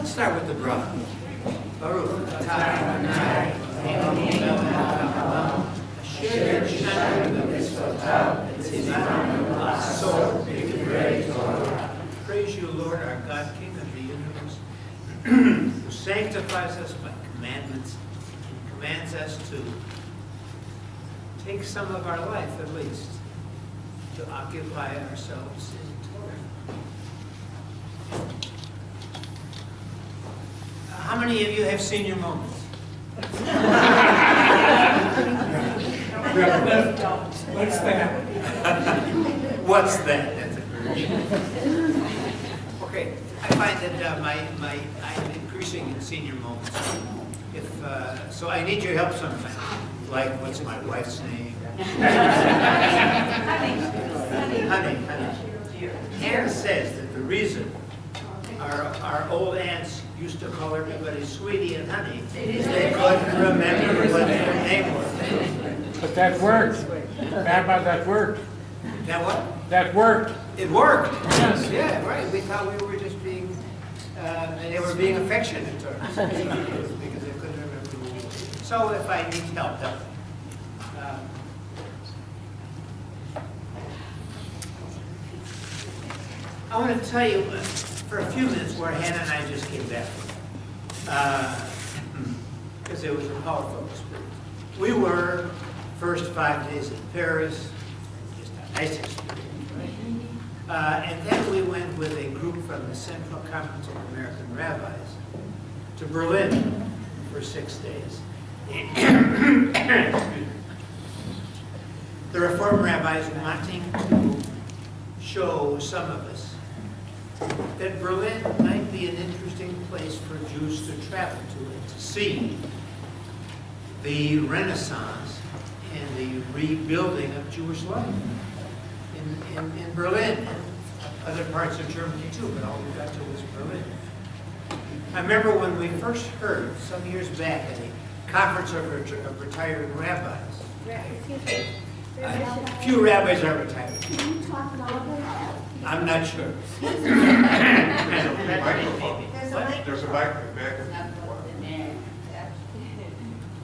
Let's start with the brother. Baruch. Praise you, Lord, our God, King of the universe, who sanctifies us by commandments and commands us to take some of our life, at least, to occupy ourselves in Torah. How many of you have senior moments? What's that? What's that? That's a good. Okay, I find that I'm increasing in senior moments. So I need your help sometime. Like, what's my wife's name? Honey. Hannah says that the reason our old aunts used to call everybody sweetie and honey is they couldn't remember what their name was. But that worked. Rabbi, that worked. Now what? That worked. It worked. Yes. Yeah, right. We thought we were just being, they were being affectionate to us because they couldn't remember who we were. So if I need help, help me. I want to tell you for a few minutes where Hannah and I just came back from. Because it was a powerful experience. We were first 5 days in Paris, just a nice experience, right? And then we went with a group from the Central Conference of American Rabbis to Berlin for 6 days. The Reform rabbis wanting to show some of us that Berlin might be an interesting place for Jews to travel to and to see the Renaissance and the rebuilding of Jewish life in Berlin and other parts of Germany too, but all we got to was Berlin. I remember when we first heard, some years back, at a conference of retired rabbis. A few rabbis are retired. Can you talk louder? I'm not sure. There's a microphone back.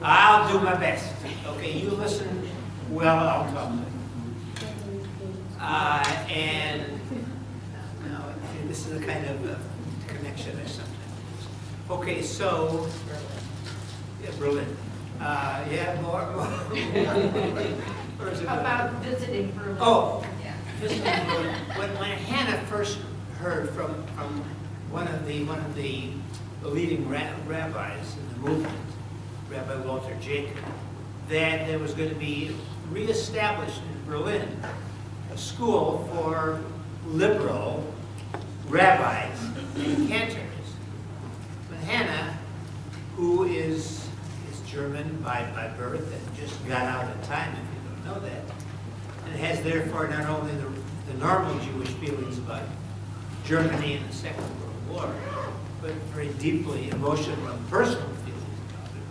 I'll do my best. Okay, you listen well, I'll talk. And no, this is a kind of connection or something. Okay, so Berlin. Yeah, more. Or is it About visiting Berlin. Oh, Yeah. visiting Berlin. When Hannah first heard from one of the leading rabbis in the movement, Rabbi Walter Jacob, that there was going to be reestablished in Berlin a school for liberal rabbis and cantors. But Hannah, who is German by birth and just got out in time, if you don't know that, and has therefore not only the normal Jewish feelings about Germany and the Second World War, but very deeply emotional and personal feelings about it.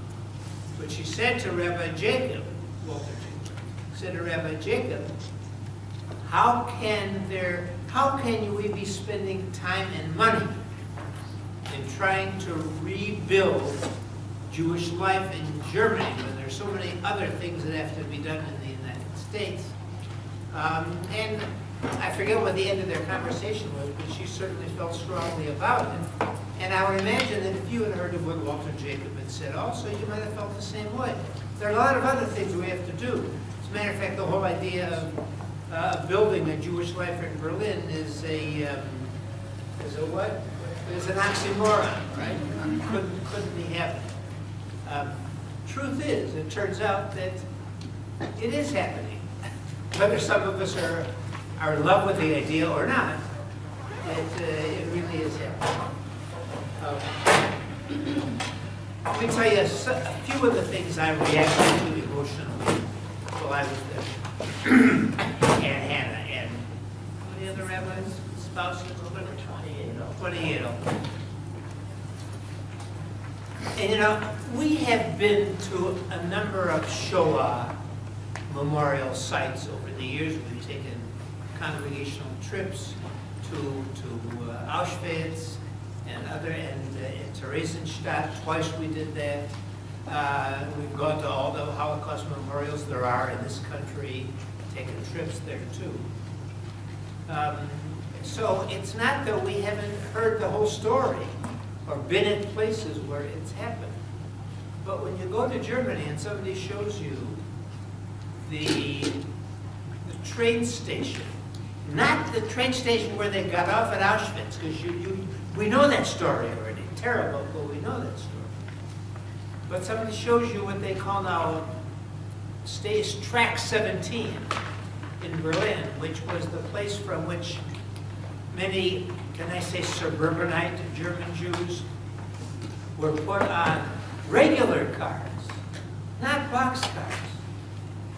But she said to Rabbi Jacob, Walter Jacob, said to Rabbi Jacob, how can we be spending time and money in trying to rebuild Jewish life in Germany when there's so many other things that have to be done in the United States? And I forget what the end of their conversation was, but she certainly felt strongly about it. And I would imagine that if you had heard of what Walter Jacob had said also, you might have felt the same way. There are a lot of other things we have to do. As a matter of fact, the whole idea of building a Jewish life in Berlin is what? It's an oxymoron, right? Couldn't be happening. Truth is, it turns out that it is happening. Whether some of us are in love with the idea or not, it really is happening. Let me tell you a few of the things I reacted to emotionally while I was there. And Hannah and how many other rabbis, spouses, 28. And we have been to a number of Shoah memorial sites over the years. We've taken congregational trips to Auschwitz in Theresienstadt, twice we did that. We've gone to all the Holocaust memorials there are in this country, taken trips there too. So it's not that we haven't heard the whole story or been in places where it's happened. But when you go to Germany and somebody shows you the train station, not the train station where they got off at Auschwitz, because we know that story already. Terrible, but we know that story. But somebody shows you what they call now Track 17 in Berlin, which was the place from which many, can I say, suburbanite German Jews were put on regular cars, not boxcars.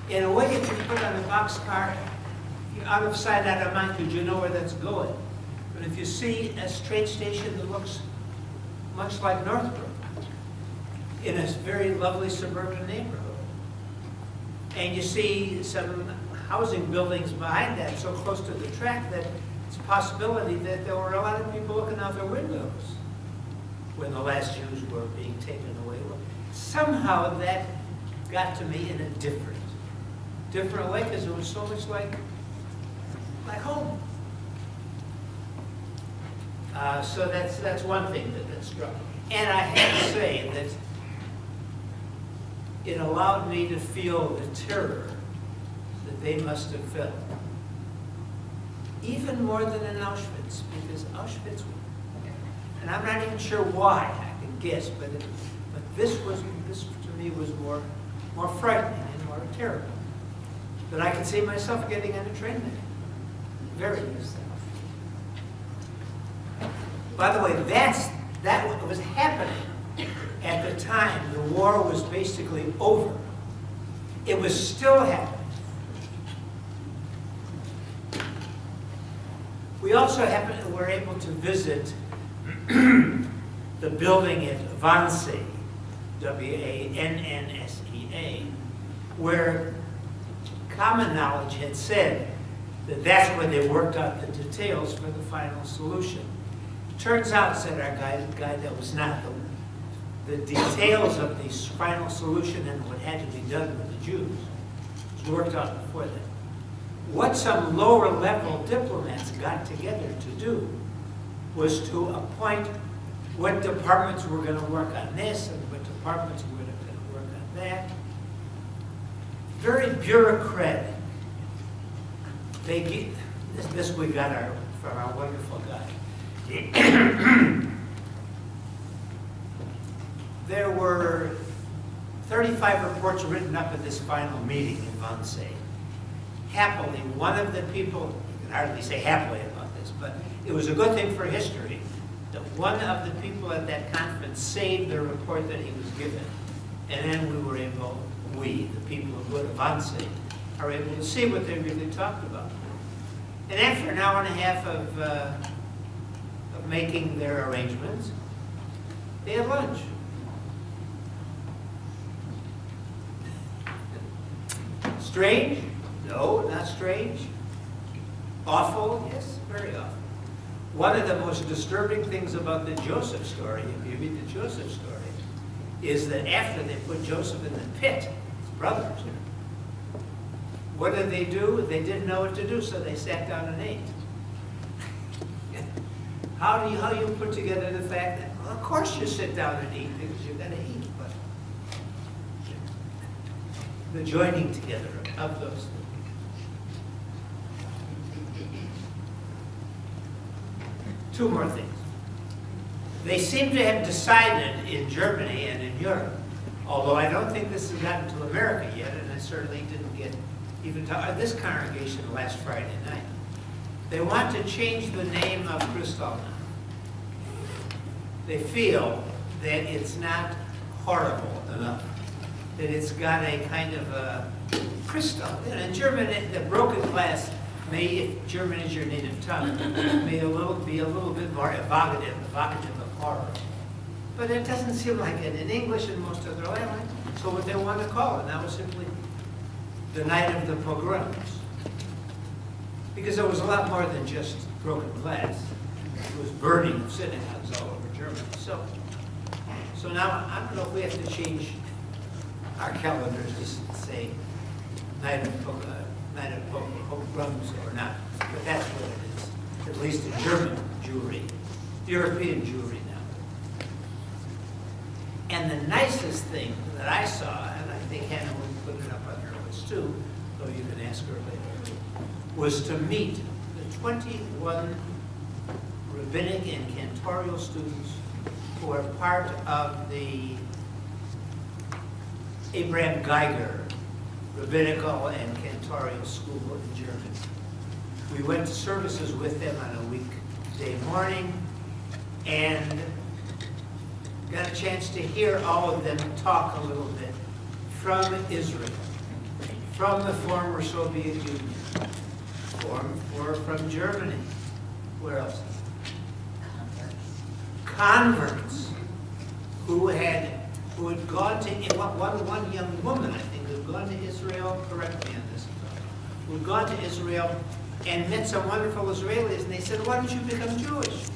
In a way, if you put on a boxcar, you're out of sight, out of mind, because you know where that's going. But if you see a train station that looks much like Northbrook, in a very lovely suburban neighborhood, and you see some housing buildings behind that so close to the track that it's a possibility that there were a lot of people looking out their windows when the last Jews were being taken away. Somehow that got to me in a different way, because it was so much like home. So that's one thing that struck me. And I have to say that it allowed me to feel the terror that they must have felt. Even more than in Auschwitz, because Auschwitz, and I'm not even sure why, I can guess, but this to me was more frightening and more terrible. But I could see myself getting on a train there. Very easily. By the way, that what was happening at the time the war was basically over. It was still happening. We also were able to visit the building at Wannsee, W-A-N-N-S-E-A, where common knowledge had said that that's where they worked out the details for the final solution. Turns out, said our guy that was not the details of the final solution and what had to be done with the Jews was worked out before that. What some lower level diplomats got together to do was to appoint what departments were going to work on this and what departments were going to work on that. Very bureaucratic. This we got from our wonderful guy. There were 35 reports written up at this final meeting in Wannsee. Happily, one of the people, you can hardly say happily about this, but it was a good thing for history that one of the people at that conference saved the report that he was given. And then the people who go to Wannsee, are able to see what they really talked about. And after an hour and a half of making their arrangements, they had lunch. Strange? No, not strange. Awful? Yes, very awful. One of the most disturbing things about the Joseph story, if you read the Joseph story, is that after they put Joseph in the pit, his brothers, what did they do? They didn't know what to do, so they sat down and ate. How do you put together the fact that, well, of course you sit down and eat because you're going to eat, but the joining together of those things. Two more things. They seem to have decided in Germany and in Europe, although I don't think this has gotten to America yet, and I certainly didn't get even to this congregation last Friday night. They want to change the name of Kristallnacht. They feel that it's not horrible enough, that it's got a kind of a crystal. In German, the broken glass may, if German is your native tongue, may be a little bit more evocative of horror. But it doesn't seem like it in English and most other languages. So what they want to call it now is simply the night of the pogroms. Because there was a lot more than just broken glass. It was burning of synagogues all over So now, I don't know if we have to change our calendars to say night of pogroms or not, but that's what it is. At least the German Jewry, European Jewry now. And the nicest thing that I saw, and I think Hannah would put it up on her list too, though you can ask her later, was to meet the 21 rabbinic and cantorial students who are part of the Abraham Geiger Rabbinical and Cantorial School in Germany. We went to services with them on a weekday morning and got a chance to hear all of them talk a little bit from Israel, from the former Soviet Union, from Germany. Where else? Converts who had gone to, one young woman, I think, who had gone to Israel, correct me on this, who had gone to Israel and met some wonderful Israelis, and they said, why don't you become Jewish?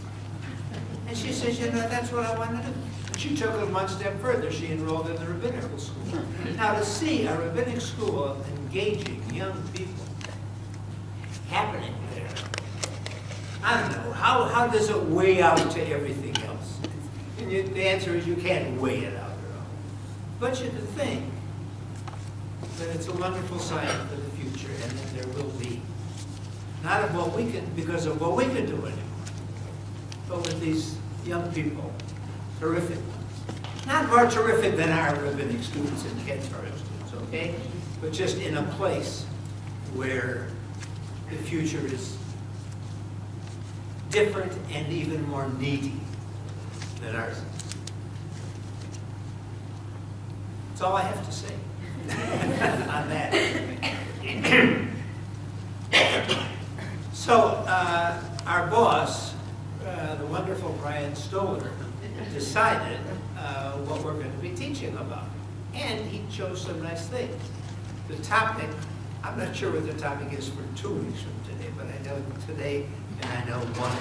And she says, that's what I want to do. She took it one step further. She enrolled in the rabbinical school. Now, to see a rabbinic school engaging young people happening there, I don't know, how does it weigh out to everything else? And the answer is you can't weigh it out at all. But you can think that it's a wonderful sign for the future and that there will be, not of what we can, because of what we can do anymore, but with these young people, terrific ones. Not more terrific than our rabbinic students and cantorial students, okay? But just in a place where the future is different and even more needy than ours. That's all I have to say on that. So, our boss, the wonderful Brian Stoller, decided what we're going to be teaching about. And he chose some nice things. The topic, I'm not sure what the topic is for 2 weeks from today, but I know today and I know one.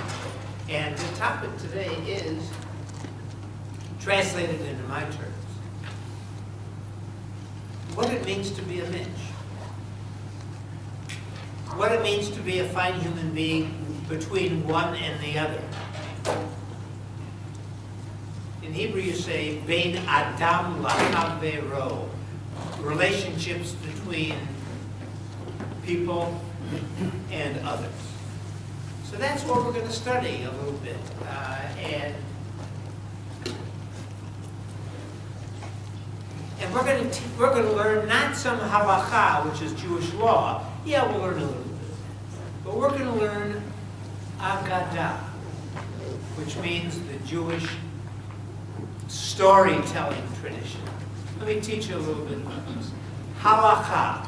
And the topic today is, translated into my terms, what it means to be a Mensch. What it means to be a fine human being between one and the other. In Hebrew you say, Bein Adam L'Havero, relationships between people and others. So that's what we're going to study a little bit. And we're going to learn not some halacha, which is Jewish law. Yeah, we'll learn a little bit. But we're going to learn Agadah, which means the Jewish storytelling tradition. Let me teach you a little bit about this. Halakha,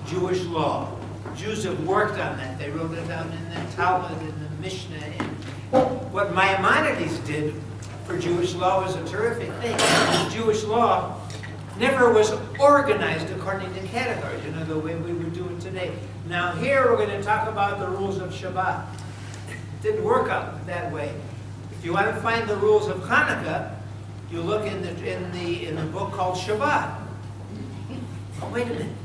Jewish law. Jews have worked on that. They wrote it down in the Talmud, in the Mishnah. And what Maimonides did for Jewish law was a terrific thing. Jewish law never was organized according to categories, the way we would do it today. Now here we're going to talk about the rules of Shabbat. It didn't work out that way. If you want to find the rules of Hanukkah, you look in the book called Shabbat. Oh, wait a minute.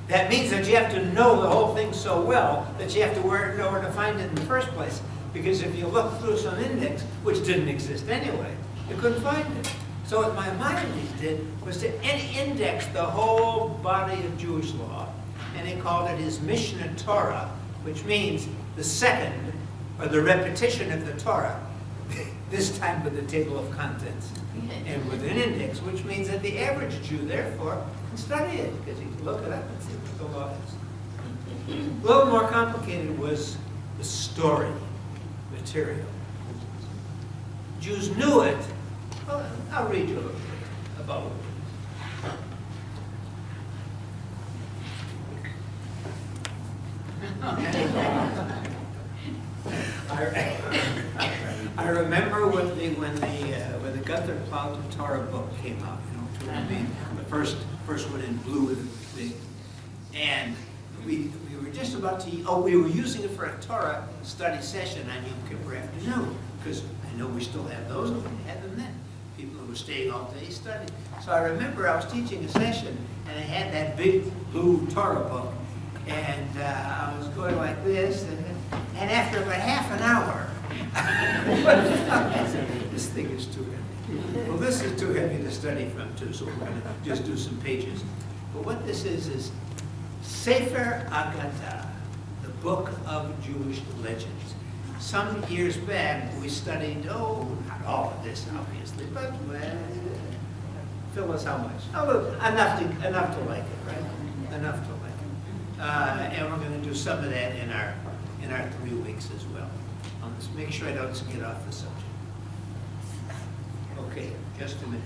That means that you have to know the whole thing so well that you have to know where to find it in the first place. Because if you look through some index, which didn't exist anyway, you couldn't find it. So what Maimonides did was to index the whole body of Jewish law, and he called it his Mishnah Torah, which means the second, or the repetition of the Torah, this time with the table of contents and with an index, which means that the average Jew, therefore, can study it, because he can look it up and see what the law is. A little more complicated was the story material. Jews knew it. Well, I'll read you a little bit about it. I remember when the Gunther Plowton Torah book came out, the first one in blue with a big, and we were just about to, we were using it for a Torah study session on Yom Kippur afternoon, because I know we still have those, and we had them then. People who were staying all day studying. So I remember I was teaching a session, and I had that big blue Torah book, and I was going like this, and after about half an hour, this thing is too heavy. Well, this is too heavy to study from too, so we're going to just do some pages. But what this is Sefer Agadah, the book of Jewish legends. Some years back, we studied, not all of this, obviously, but fill us how much? Enough to like it, right? Enough to like it. And we're going to do some of that in our 3 weeks as well. Let's make sure I don't get off the subject. Okay, just a minute.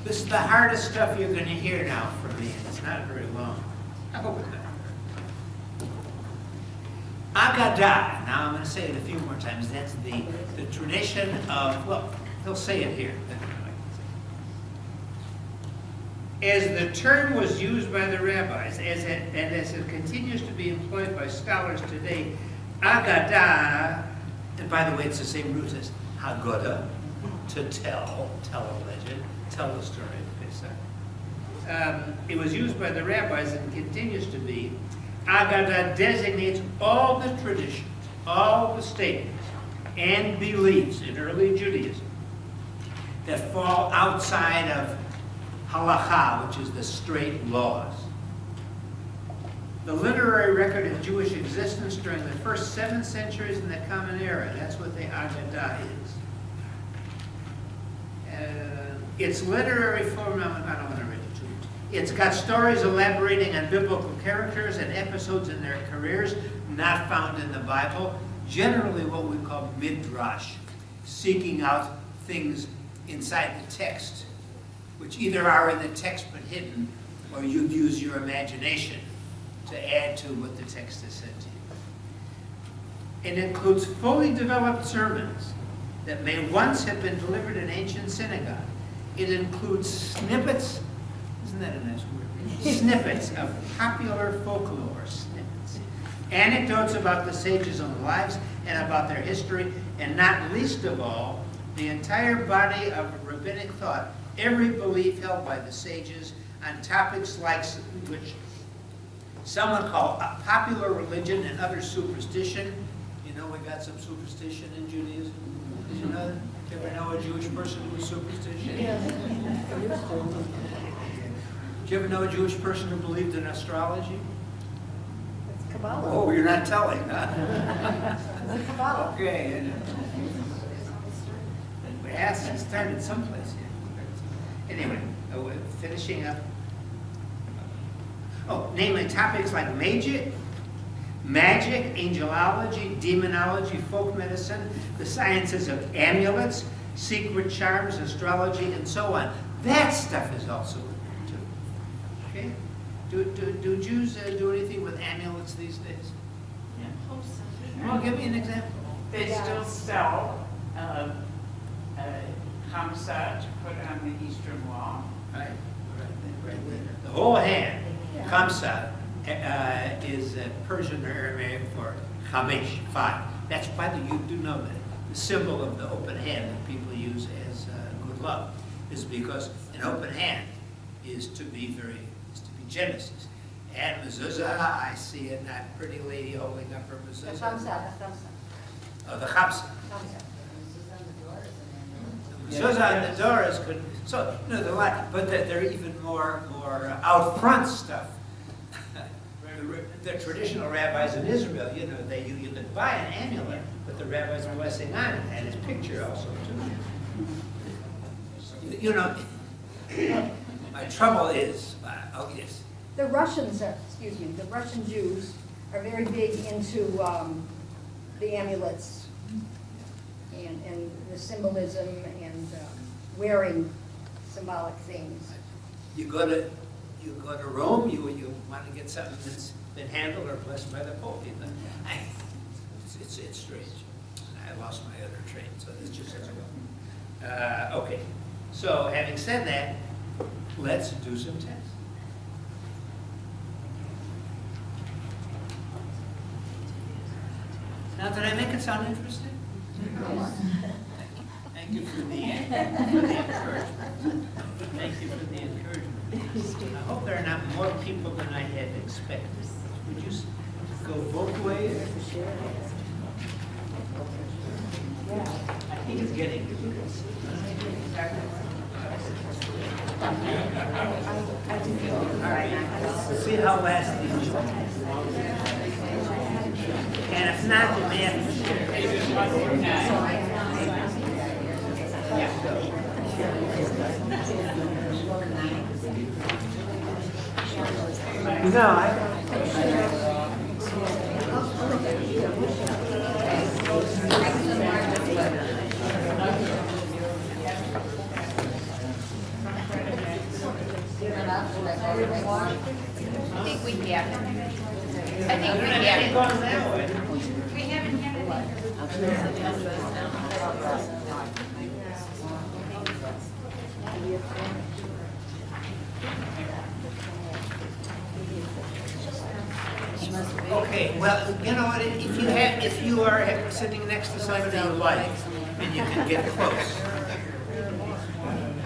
This is the hardest stuff you're going to hear now from me, and it's not very long. I hope it's not. Agadah. Now I'm going to say it a few more times. That's the tradition of, well, he'll say it here. As the term was used by the rabbis, as it continues to be employed by scholars today, Agadah, and by the way, it's the same root as Haggadah, to tell a legend, tell a story of Pesach. It was used by the rabbis and continues to be. Agadah designates all the traditions, all the statements, and beliefs in early Judaism that fall outside of halakha, which is the straight laws. The literary record of Jewish existence during the first 7 centuries in the Common Era, that's what the Agadah is. Its literary form, I don't want to read it to you. It's got stories elaborating on biblical characters and episodes in their careers, not found in the Bible. Generally what we call midrash, seeking out things inside the text, which either are in the text but hidden, or you use your imagination to add to what the text has said to you. It includes fully developed sermons that may once have been delivered in ancient synagogue. It includes snippets, isn't that a nice word? Snippets of popular folklore, snippets. Anecdotes about the sages' own lives and about their history, and not least of all, the entire body of rabbinic thought, every belief held by the sages on topics like which some would call popular religion and other superstition. You know we got some superstition in Judaism. Did you know that? Did you ever know a Jewish person who was superstitious? Yes. Did you ever know a Jewish person who believed in astrology? It's Kabbalah. Oh, you're not telling, huh? It's Kabbalah. Okay. It has started someplace here. Anyway, finishing up. Namely topics like magic, angelology, demonology, folk medicine, the sciences of amulets, secret charms, astrology, and so on. That stuff is also in there too. Okay? Do Jews do anything with amulets these days? Well, give me an example. They still sell hamsa to put on the eastern wall. Right there. The whole hand, kamsa, is Persian or Aramaic for chamesh, 5. That's, by the way, you do know that. The symbol of the open hand that people use as good luck is because an open hand is to be Genesis. And mezuzah, I see that pretty lady holding up her mezuzah. The Khamsa. Oh, the chamsa. The mezuzah and the door is good. So, no, they're like, but they're even more out front stuff. The traditional rabbis in Israel, you know, you could buy an amulet, but the rabbi's blessing on it, and his picture also too. You know, my trouble is, yes. The Russians the Russian Jews are very big into the amulets and the symbolism and wearing symbolic things. You go to Rome, you want to get something that's been handled or blessed by the Pope. It's strange. I lost my other train, so it's just as well. Okay, so having said that, let's do some tests. Now, did I make it sound interesting? Thank you for the encouragement. Thank you for the encouragement. I hope there are not more people than I had expected. Would you go both ways? I think it's getting. See how last these are. And if not, you may have to share. No, I think we have. I think we I have. gone that way. We haven't had it. Okay, well, you know what, if you are sitting next to somebody you like, and you can get close.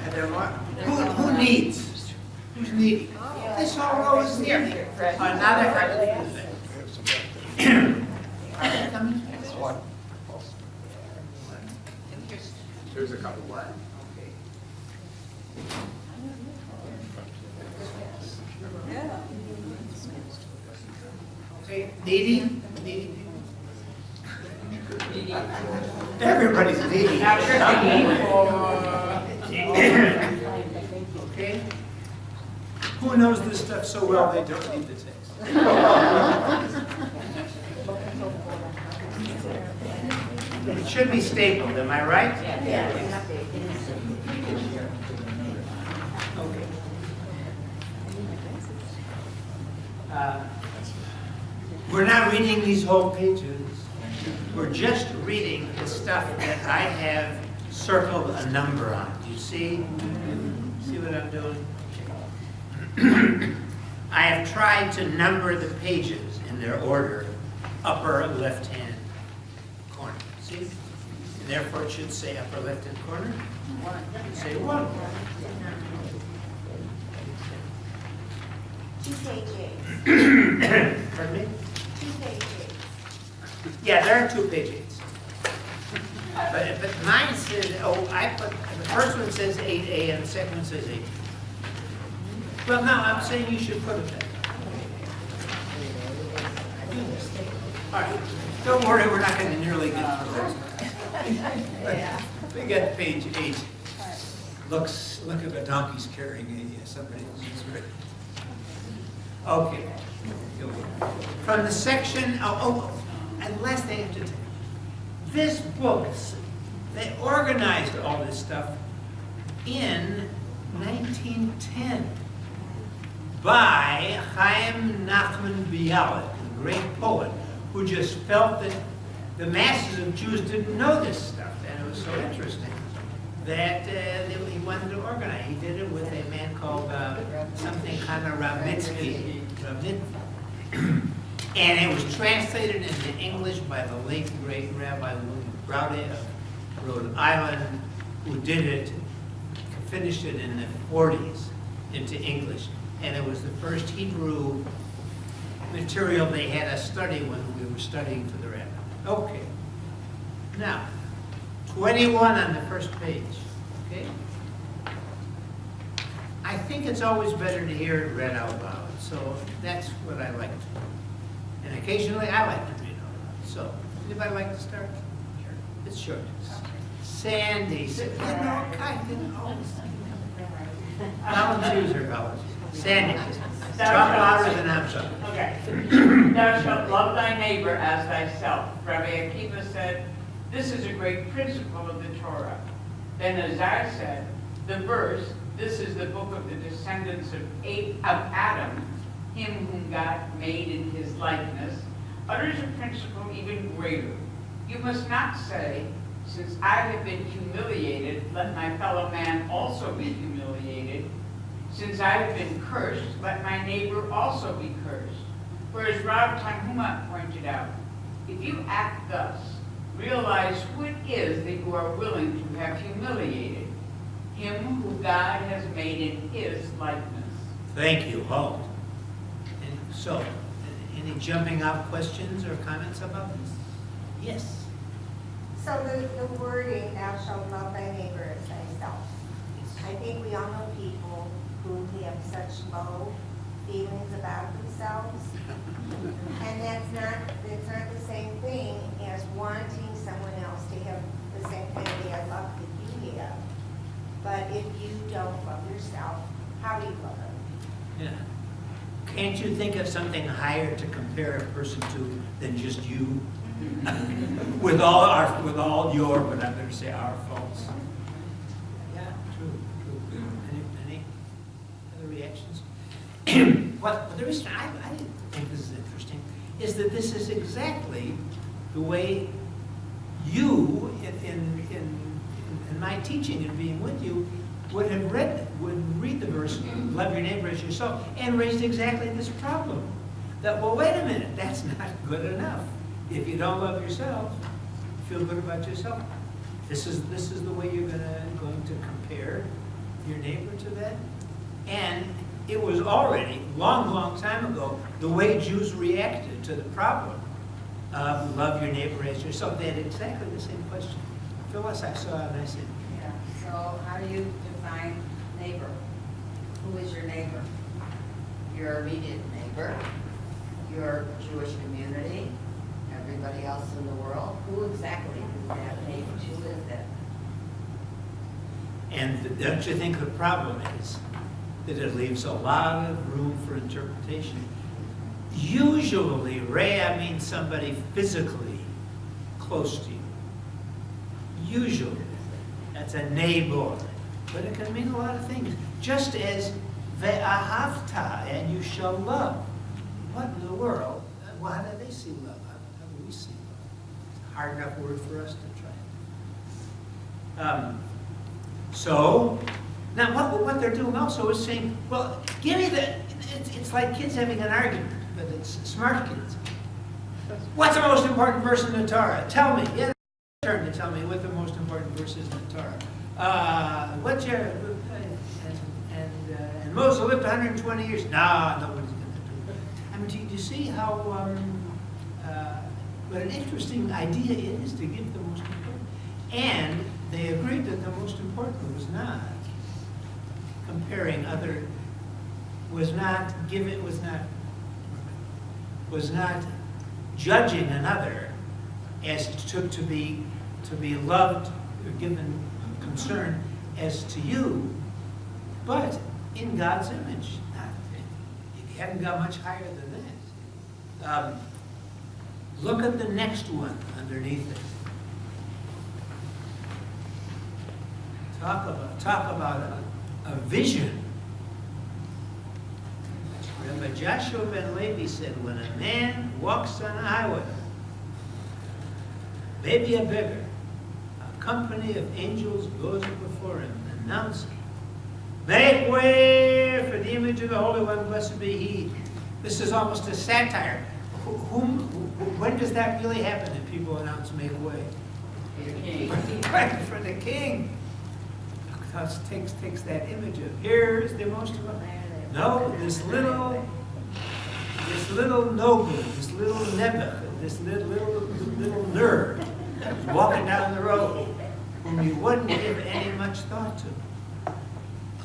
And there are- Who needs? Who's needy? This whole row is here. Now they're coming. There's a couple. What? Okay. Needy? Needy? Everybody's needy. Okay? Who knows this stuff so well they don't need the text? It should be stapled, am I right? Okay. We're not reading these whole pages. We're just reading the stuff that I have circled a number on. Do you see? See what I'm doing? I have tried to number the pages in their order, upper left-hand corner. See? And therefore it should say upper left-hand corner. It should say 1. 2 pages. Pardon me? 2 pages. Yeah, there are 2 pages. But mine says, the first one says 8A and the second one says 8. Well, no, I'm saying you should put it there. All right, don't worry, we're not going to nearly get through it. We got page 8. Look at the donkeys carrying somebody else's writ. Okay. Here we go. From the section, and last thing I have to tell you. This book, they organized all this stuff in 1910 by Chaim Nachman Bialik, the great poet, who just felt that the masses of Jews didn't know this stuff, and it was so interesting that he wanted to organize. He did it with a man called something kind of Ramitsky. And it was translated into English by the late great Rabbi William Browde of Rhode Island, who did it, finished it in the 40s into English. And it was the first Hebrew material they had us study when we were studying for the rabbi. Okay. Now, 21 on the first page. Okay? I think it's always better to hear it read out loud. So that's what I like to do. And occasionally I like to read out loud. So, anybody like to start? Sure. It's short. Sandy. Volunteers or college. Sandy. Talk louder than I'm talking. Okay. Thou shalt love thy neighbor as thyself. Rabbi Akiva said, this is a great principle of the Torah. Then Azar said, the verse, this is the book of the descendants of Adam, him whom God made in his likeness, utters a principle even greater. You must not say, since I have been humiliated, let my fellow man also be humiliated. Since I have been cursed, let my neighbor also be cursed. For as Rav Tanhuma pointed out, if you act thus, realize who it is that you are willing to have humiliated, him who God has made in his likeness. Thank you, Halt. And so, any jumping out questions or comments about this? Yes. So the wording, thou shalt love thy neighbor as thyself. I think we all know people who have such low feelings about themselves. And that's not the same thing as wanting someone else to have the same kind of bad luck that you have. But if you don't love yourself, how do you love them? Yeah. Can't you think of something higher to compare a person to than just you? with all your, but I'm going to say our faults. Yeah, true. Any other reactions? Well, the reason I think this is interesting is that this is exactly the way you, in my teaching and being with you, would read the verse, love your neighbor as yourself, and raised exactly this problem. That, well, wait a minute, that's not good enough. If you don't love yourself, feel good about yourself. This is the way you're going to compare your neighbor to that. And it was already, long time ago, the way Jews reacted to the problem of love your neighbor as yourself. They had exactly the same question. Phyllis, I saw and I said, Yeah, so how do you define neighbor? Who is your neighbor? Your immediate neighbor, your Jewish community, everybody else in the world. Who exactly is that neighbor? Who is that? and don't you think the problem is that it leaves a lot of room for interpretation? Usually, Ray, I mean somebody physically close to you. Usually. That's a neighbor. But it can mean a lot of things. Just as ve'ahavta, and you shall love. What in the world? Well, how do they see love? How do we see love? It's a hard enough word for us to try. So, now what they're doing also is saying, well, give me the, it's like kids having an argument, but it's smart kids. What's the most important verse in the Torah? Tell me. Yeah, turn to tell me what the most important verse is in the Torah. What's your, and Moses lived 120 years. No, nobody's going to do it. I mean, do you see how, what an interesting idea it is to give the most important. And they agreed that the most important was not comparing other, was not judging another as to be loved or given concern as to you, but in God's image. You haven't got much higher than that. Look at the next one underneath it. Talk about a vision. Rabbi Joshua ben Levi said, when a man walks on a highway, maybe a beggar, a company of angels goes before him, announcing, make way for the image of the Holy One, blessed be He. This is almost a satire. When does that really happen that people announce make way? For the king. Because takes that image of here's the most important. No, this little noble, this little nebuch, this little nerd is walking down the road whom you wouldn't give any much thought to.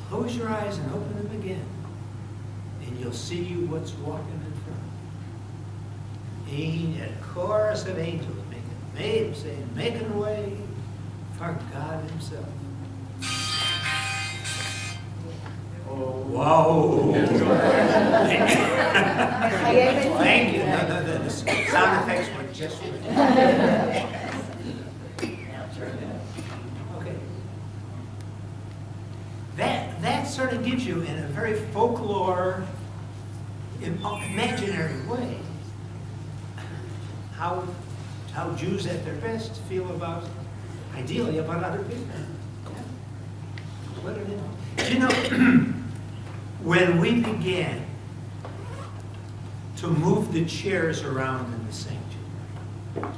Close your eyes and open them again, and you'll see what's walking in front. A chorus of angels making way for God Himself. Whoa! Thank you. No, the sound effects were just right. Okay. That sort of gives you, in a very folklore, imaginary way, how Jews at their best feel about, ideally, about other people. What it is. You know, when we began to move the chairs around in the sanctuary,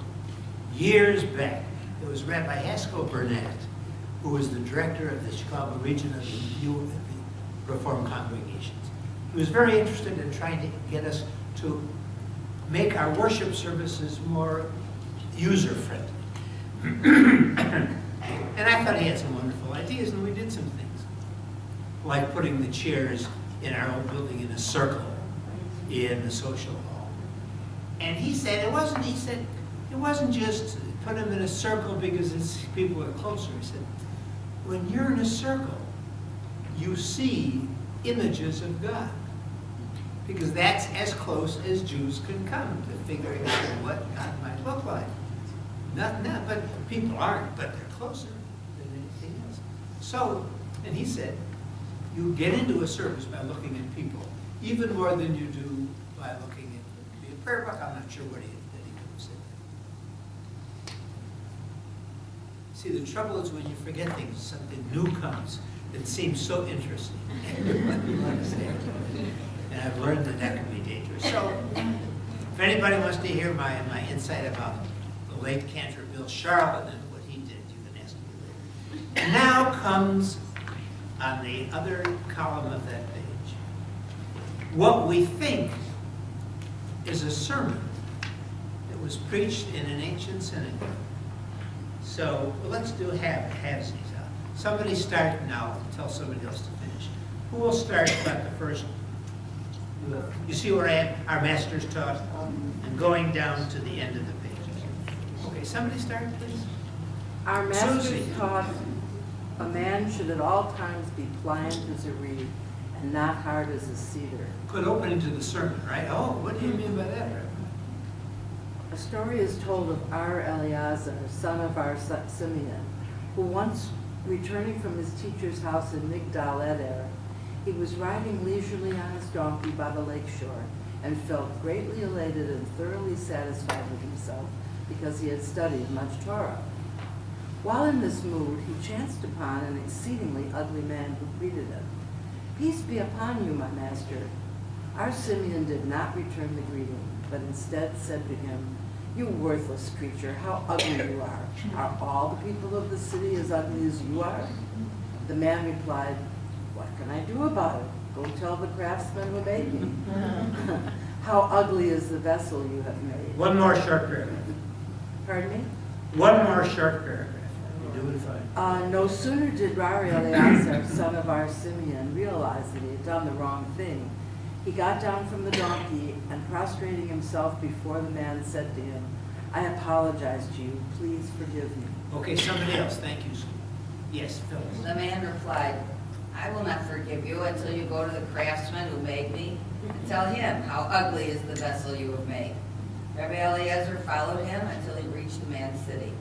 years back, it was Rabbi Haskell Burnett, who was the director of the Chicago region of the Reformed congregations. He was very interested in trying to get us to make our worship services more user-friendly. And I thought he had some wonderful ideas, and we did some things, like putting the chairs in our old building in a circle in the social hall. And he said it wasn't just put them in a circle because people are closer. He said, when you're in a circle, you see images of God. Because that's as close as Jews can come to figuring out what God might look like. Not, but people aren't, but they're closer than anything else. So, and he said, you get into a service by looking at people, even more than you do by looking at the prayer book. I'm not sure what he said. See, the trouble is when you forget things, something new comes that seems so interesting. You understand? And I've learned that can be dangerous. So, if anybody wants to hear my insight about the late Cantor Bill Charlotte and what he did, you can ask me later. And now comes, on the other column of that page, what we think is a sermon that was preached in an ancient synagogue. So let's do halvesies. Somebody start now, tell somebody else to finish. Who will start about the first? You see where I am? Our masters taught, and going down to the end of the pages. Okay, somebody start, please. Our masters Susie. taught a man should at all times be pliant as a reed and not hard as a cedar. Good opening to the sermon, right? Oh, what do you mean by that, Rabbi? A story is told of our Eleazar, son of our Simeon, who once returning from his teacher's house in Migdal Eder, he was riding leisurely on his donkey by the lake shore and felt greatly elated and thoroughly satisfied with himself because he had studied much Torah. While in this mood, he chanced upon an exceedingly ugly man who greeted him. "Peace be upon you, my master." Our Simeon did not return the greeting, but instead said to him, "You worthless creature, how ugly you are. Are all the people of the city as ugly as you are?" The man replied, "What can I do about it? Go tell the craftsman who made me. How ugly is the vessel you have made." One more short paragraph. Pardon me? One more short paragraph. You're doing fine. No sooner did Rar Eleazar, son of our Simeon, realize that he had done the wrong thing, he got down from the donkey and prostrating himself before the man said to him, "I apologize to you. Please forgive me." Okay, somebody else. Thank you, Sue. Yes, Phyllis. The man replied, "I will not forgive you until you go to the craftsman who made me and tell him how ugly is the vessel you have made." Rabbi Eliezer followed him until he reached the man's city.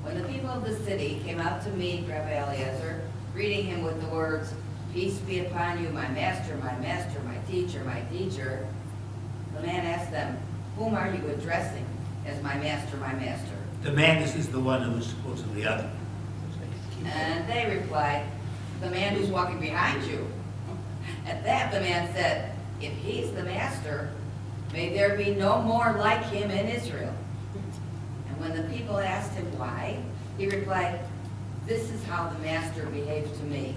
When the people of the city came out to meet Rabbi Eliezer, greeting him with the words, "Peace be upon you, my master, my teacher, my teacher," the man asked them, "Whom are you addressing as my master, my master?" The man is the one who was supposedly ugly. And they replied, "The man who's walking behind you." At that, the man said, "If he's the master, may there be no more like him in Israel." And when the people asked him why, he replied, "This is how the master behaved to me."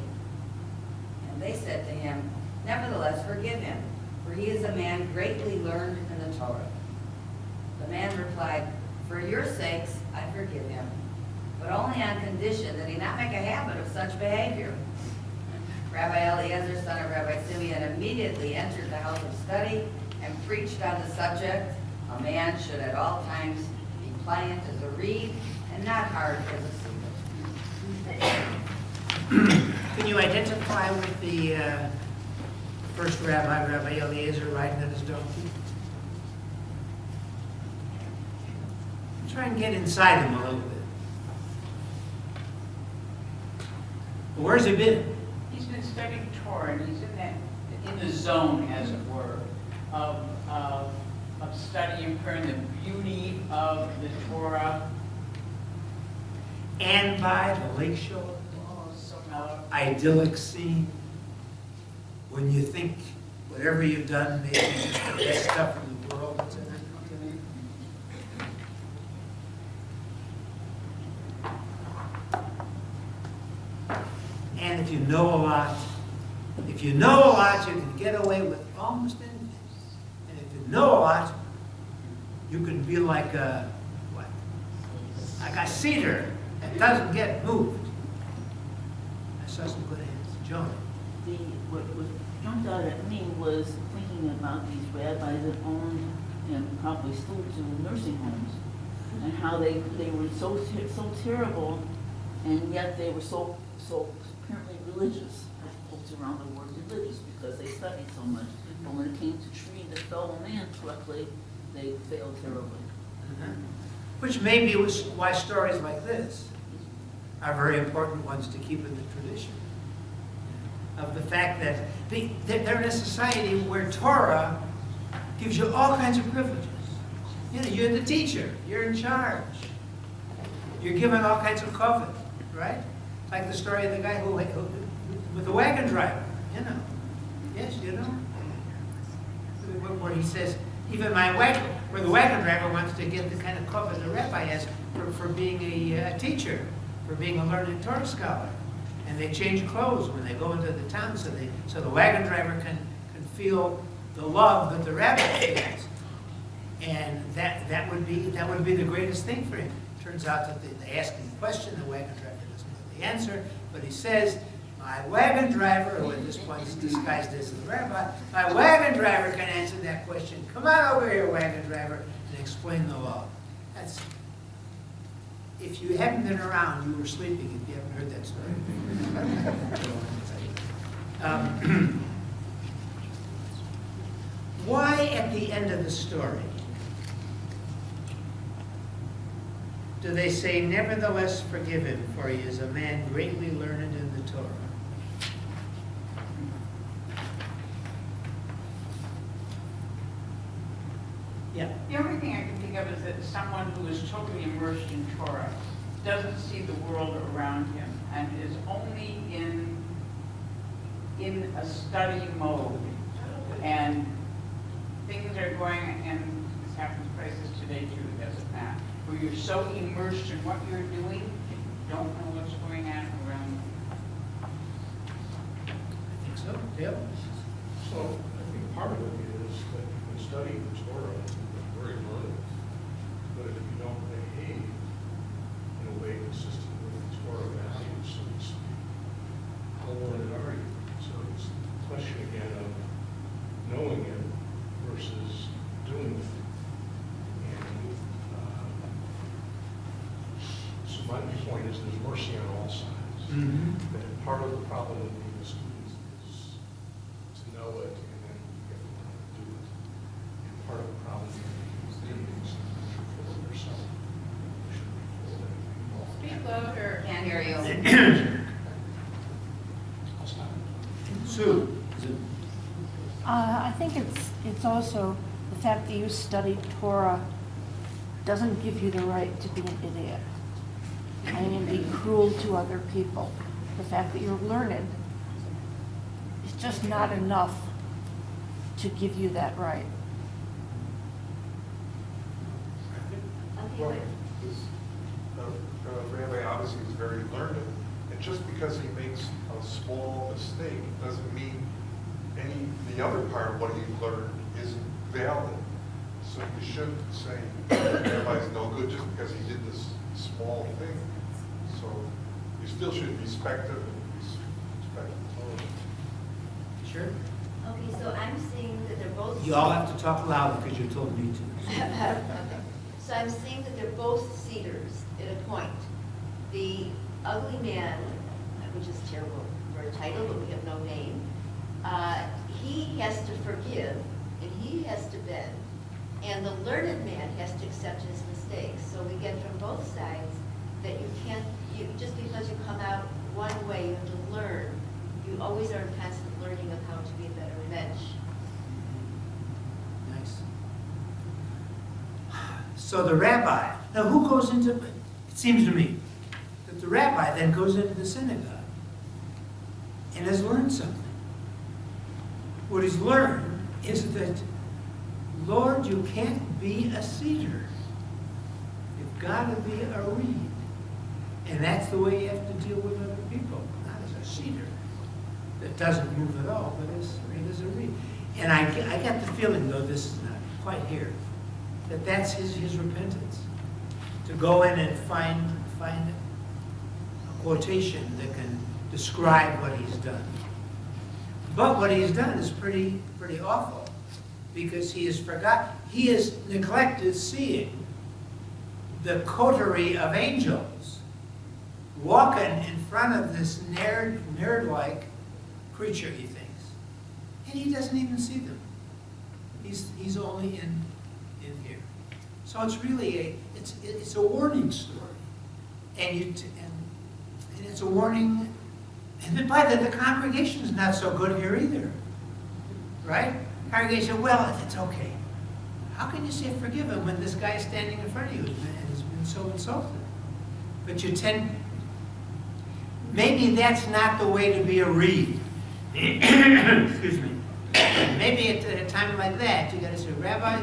And they said to him, "Nevertheless, forgive him, for he is a man greatly learned in the Torah." The man replied, "For your sakes, I forgive him, but only on condition that he not make a habit of such behavior." Rabbi Eliezer, son of Rabbi Simeon, immediately entered the house of study and preached on the subject, "A man should at all times be pliant as a reed and not hard as a cedar." Can you identify with the first rabbi, Rabbi Eliezer, riding on his donkey? Try and get inside him a little bit. Where's he been? He's been studying Torah, and he's in the zone, as it were, of studying her and the beauty of the Torah. And by the lake shore, Oh, so mellow. idyllic scene. when you think whatever you've done may be just the best stuff in the world. And if you know a lot, you can get away with almost anything. And if you know a lot, you can be like a cedar that doesn't get moved. I saw some good answers. Joan. What jumped out at me was thinking about these rabbis that owned and probably still do nursing homes, and how they were so terrible, and yet they were so apparently religious. I put around the word religious because they studied so much. But when it came to treating the fellow man correctly, they failed terribly. Which maybe was why stories like this are very important ones to keep in the tradition. Of the fact that they're in a society where Torah gives you all kinds of privileges. You know, you're the teacher, you're in charge. You're given all kinds of covet, right? Like the story of the guy who with the wagon driver, you know. Yes, you know. Where he says, even where the wagon driver wants to get the kind of covet the rabbi has for being a teacher, for being a learned Torah scholar. And they change clothes when they go into the town so the wagon driver can feel the love that the rabbi feels. And that would be the greatest thing for him. Turns out that they ask him a question, the wagon driver doesn't know the answer, but he says, my wagon driver, who at this point is disguised as the rabbi, my wagon driver can answer that question. Come on over here, wagon driver, and explain the law. That's, if you haven't been around, you were sleeping if you haven't heard that story. Why at the end of the story do they say, nevertheless forgive him, for he is a man greatly learned in the Torah? Yeah. The only thing I can think of is that someone who is totally immersed in Torah doesn't see the world around him and is only in a study mode, and things are going, and this happens places today too, doesn't matter, where you're so immersed in what you're doing, you don't know what's going on around you. I think so. Dale? So I think part of it is that you can study the Torah very learned, but if you don't behave in a way consistent with the Torah values, so to speak, how learned are you? So it's a question again of knowing it versus doing it. And so my point is there's mercy on all sides. Mm-hmm. That part of the problem with being a student is to know it and then you have to learn how to do it. And part of the problem with being a student is that you should full of yourself. You should be full of anything else. Speak louder. Can't hear you. I'll stop. Sue? I think it's also the fact that you studied Torah doesn't give you the right to be an idiot and be cruel to other people. The fact that you're learned is just not enough to give you that right. Well, this rabbi obviously is very learned, and just because he makes a small mistake doesn't mean the other part of what he learned isn't valid. So you shouldn't say the rabbi's no good just because he did this small thing. So you still should respect him and respect the Torah. Sure. Okay, so I'm seeing that they're both. You all have to talk loud because you told me to. Okay. So I'm seeing that they're both cedars at a point. The ugly man, which is terrible for a title, but we have no name, he has to forgive and he has to bend. And the learned man has to accept his mistakes. So we get from both sides that you can't, just because you come out one way, you have to learn. You always are in constant learning of how to be a better mensch. Nice. So the rabbi, now who goes into, it seems to me that the rabbi then goes into the synagogue and has learned something. what he's learned is that, Lord, you can't be a cedar. You've got to be a reed. And that's the way you have to deal with other people, not as a cedar that doesn't move at all, but as a reed. And I got the feeling, though this is not quite here, that that's his repentance. To go in and find a quotation that can describe what he's done. But what he's done is pretty awful, because he has neglected seeing the coterie of angels walking in front of this nerd-like creature, he thinks. And he doesn't even see them. He's only in here. So it's really it's a warning story. And it's a warning. And by the congregation is not so good here either. Right? Congregation, well, it's okay. How can you say forgive him when this guy is standing in front of you and has been so insulted? But maybe that's not the way to be a reed. Excuse me. Maybe at a time like that, you got to say, Rabbi,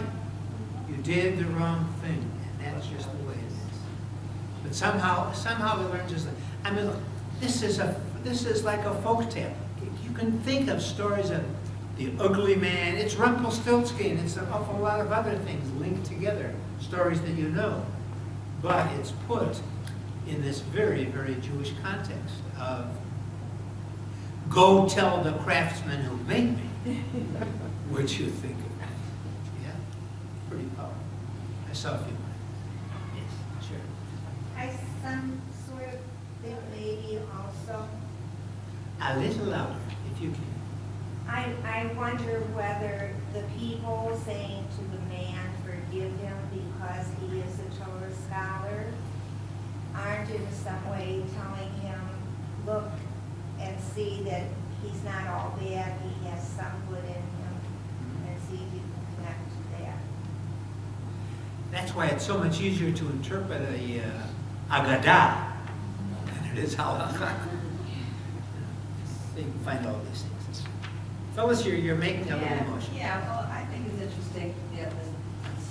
you did the wrong thing, and that's just the way it is. But somehow we learn just. I mean, look, this is like a folk tale. You can think of stories of the ugly man. It's Rumpelstiltskin. It's an awful lot of other things linked together, stories that you know. But it's put in this very, very Jewish context of go tell the craftsman who made me what you think of me. Yeah? Pretty powerful. I saw a few. Yes, sure. I some sort of think maybe also, A little louder, if you can. I wonder whether the people saying to the man, forgive him because he is a Torah scholar, aren't in some way telling him, look and see that he's not all bad, he has some good in him, and see if you can connect to that. That's why it's so much easier to interpret a Agadah than it is halacha. So you can find all these things. Phyllis, you're making a little motion. Yeah, well, I think it's interesting that the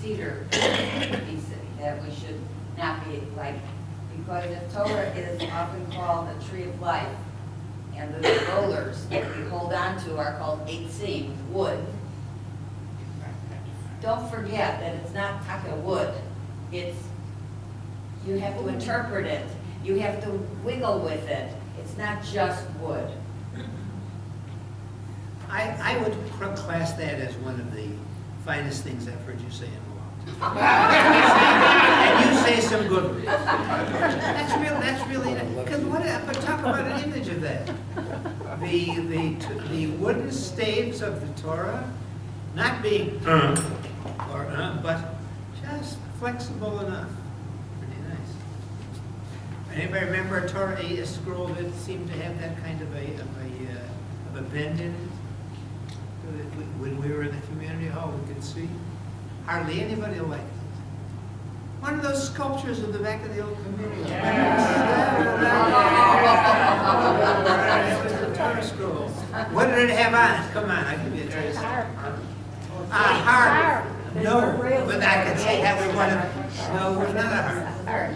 cedar piece that we should not be like, because the Torah is often called the tree of life, and the rollers that we hold on to are called eitzim, wood. Don't forget that it's not taka wood. It's, you have to interpret it. You have to wiggle with it. It's not just wood. I would class that as one of the finest things I've heard you say in a long time. And you say some good ones. That's really, because but talk about an image of that. The wooden staves of the Torah, not being but just flexible enough. Pretty nice. Anybody remember a scroll that seemed to have that kind of a bend in it? When we were in the community hall, we could see hardly anybody liked it. One of those sculptures in the back of the old community hall. It was a Torah scroll. What did it have on it? Come on, I'll give you a taste. A harp. No, but I could say that was one of. No, it was not a harp.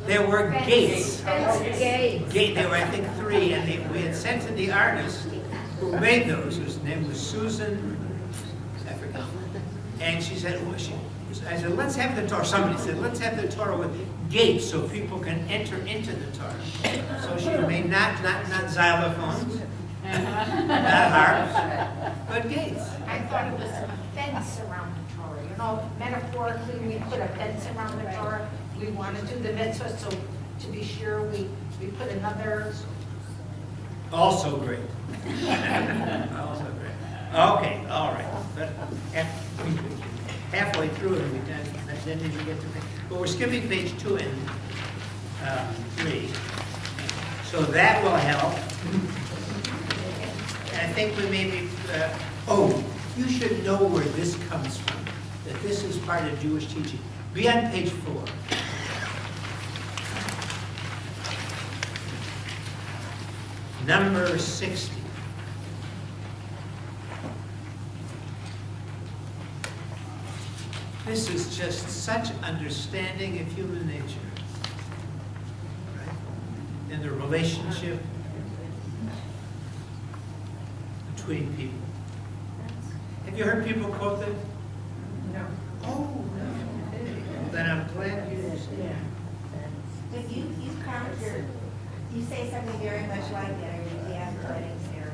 There were gates. There were, I think, 3, and we had sent to the artist who made those, whose name was Susan, I forgot. And she said, I said, let's have the Torah. Somebody said, let's have the Torah with gates so people can enter into the Torah. So she made not xylophones, not harps, but gates. I thought it was a fence around the Torah. You know, metaphorically, we put a fence around the Torah. We want to do the mitzvah, so to be sure, we put another. Also great. Also great. Okay, all right. But halfway through it, we then did we get to but we're skipping page 2 and 3. So that will help. And I think we may be, you should know where this comes from, that this is part of Jewish teaching. Be on page 4. Number 60. This is just such understanding of human nature, right? And the relationship between people. Have you heard people quote that? No. Oh, well, then I'm glad you did. But you counter, you say something very much like that at the wedding ceremony.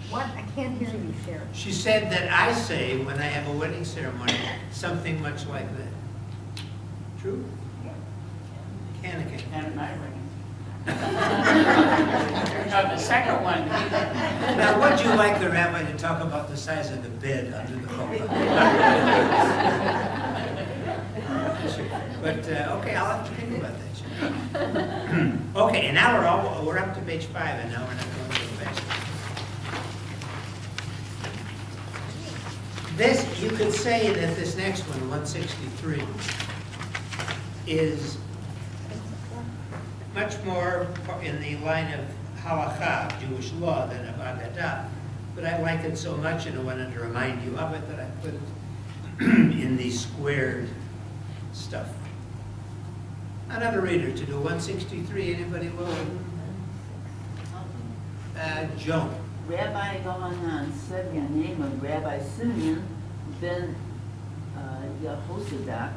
What? I can't hear you, Sharon. She said that I say, when I have a wedding ceremony, something much like that. True? Can again. And at my wedding. The second one. Now, would you like the rabbi to talk about the size of the bed under the chuppah? But, okay, I'll have to think about that. Sure. Okay, and now we're up to page 5, and now we're not going to go back. This, you could say that this next one, 163, is much more in the line of halakha, Jewish law, than of Agadah. But I like it so much, and I wanted to remind you of it, that I put it in the squared stuff. Another reader to do 163. Anybody willing? Joan. Rabbi Yohanan said in the name of Rabbi Simeon ben Yehosadak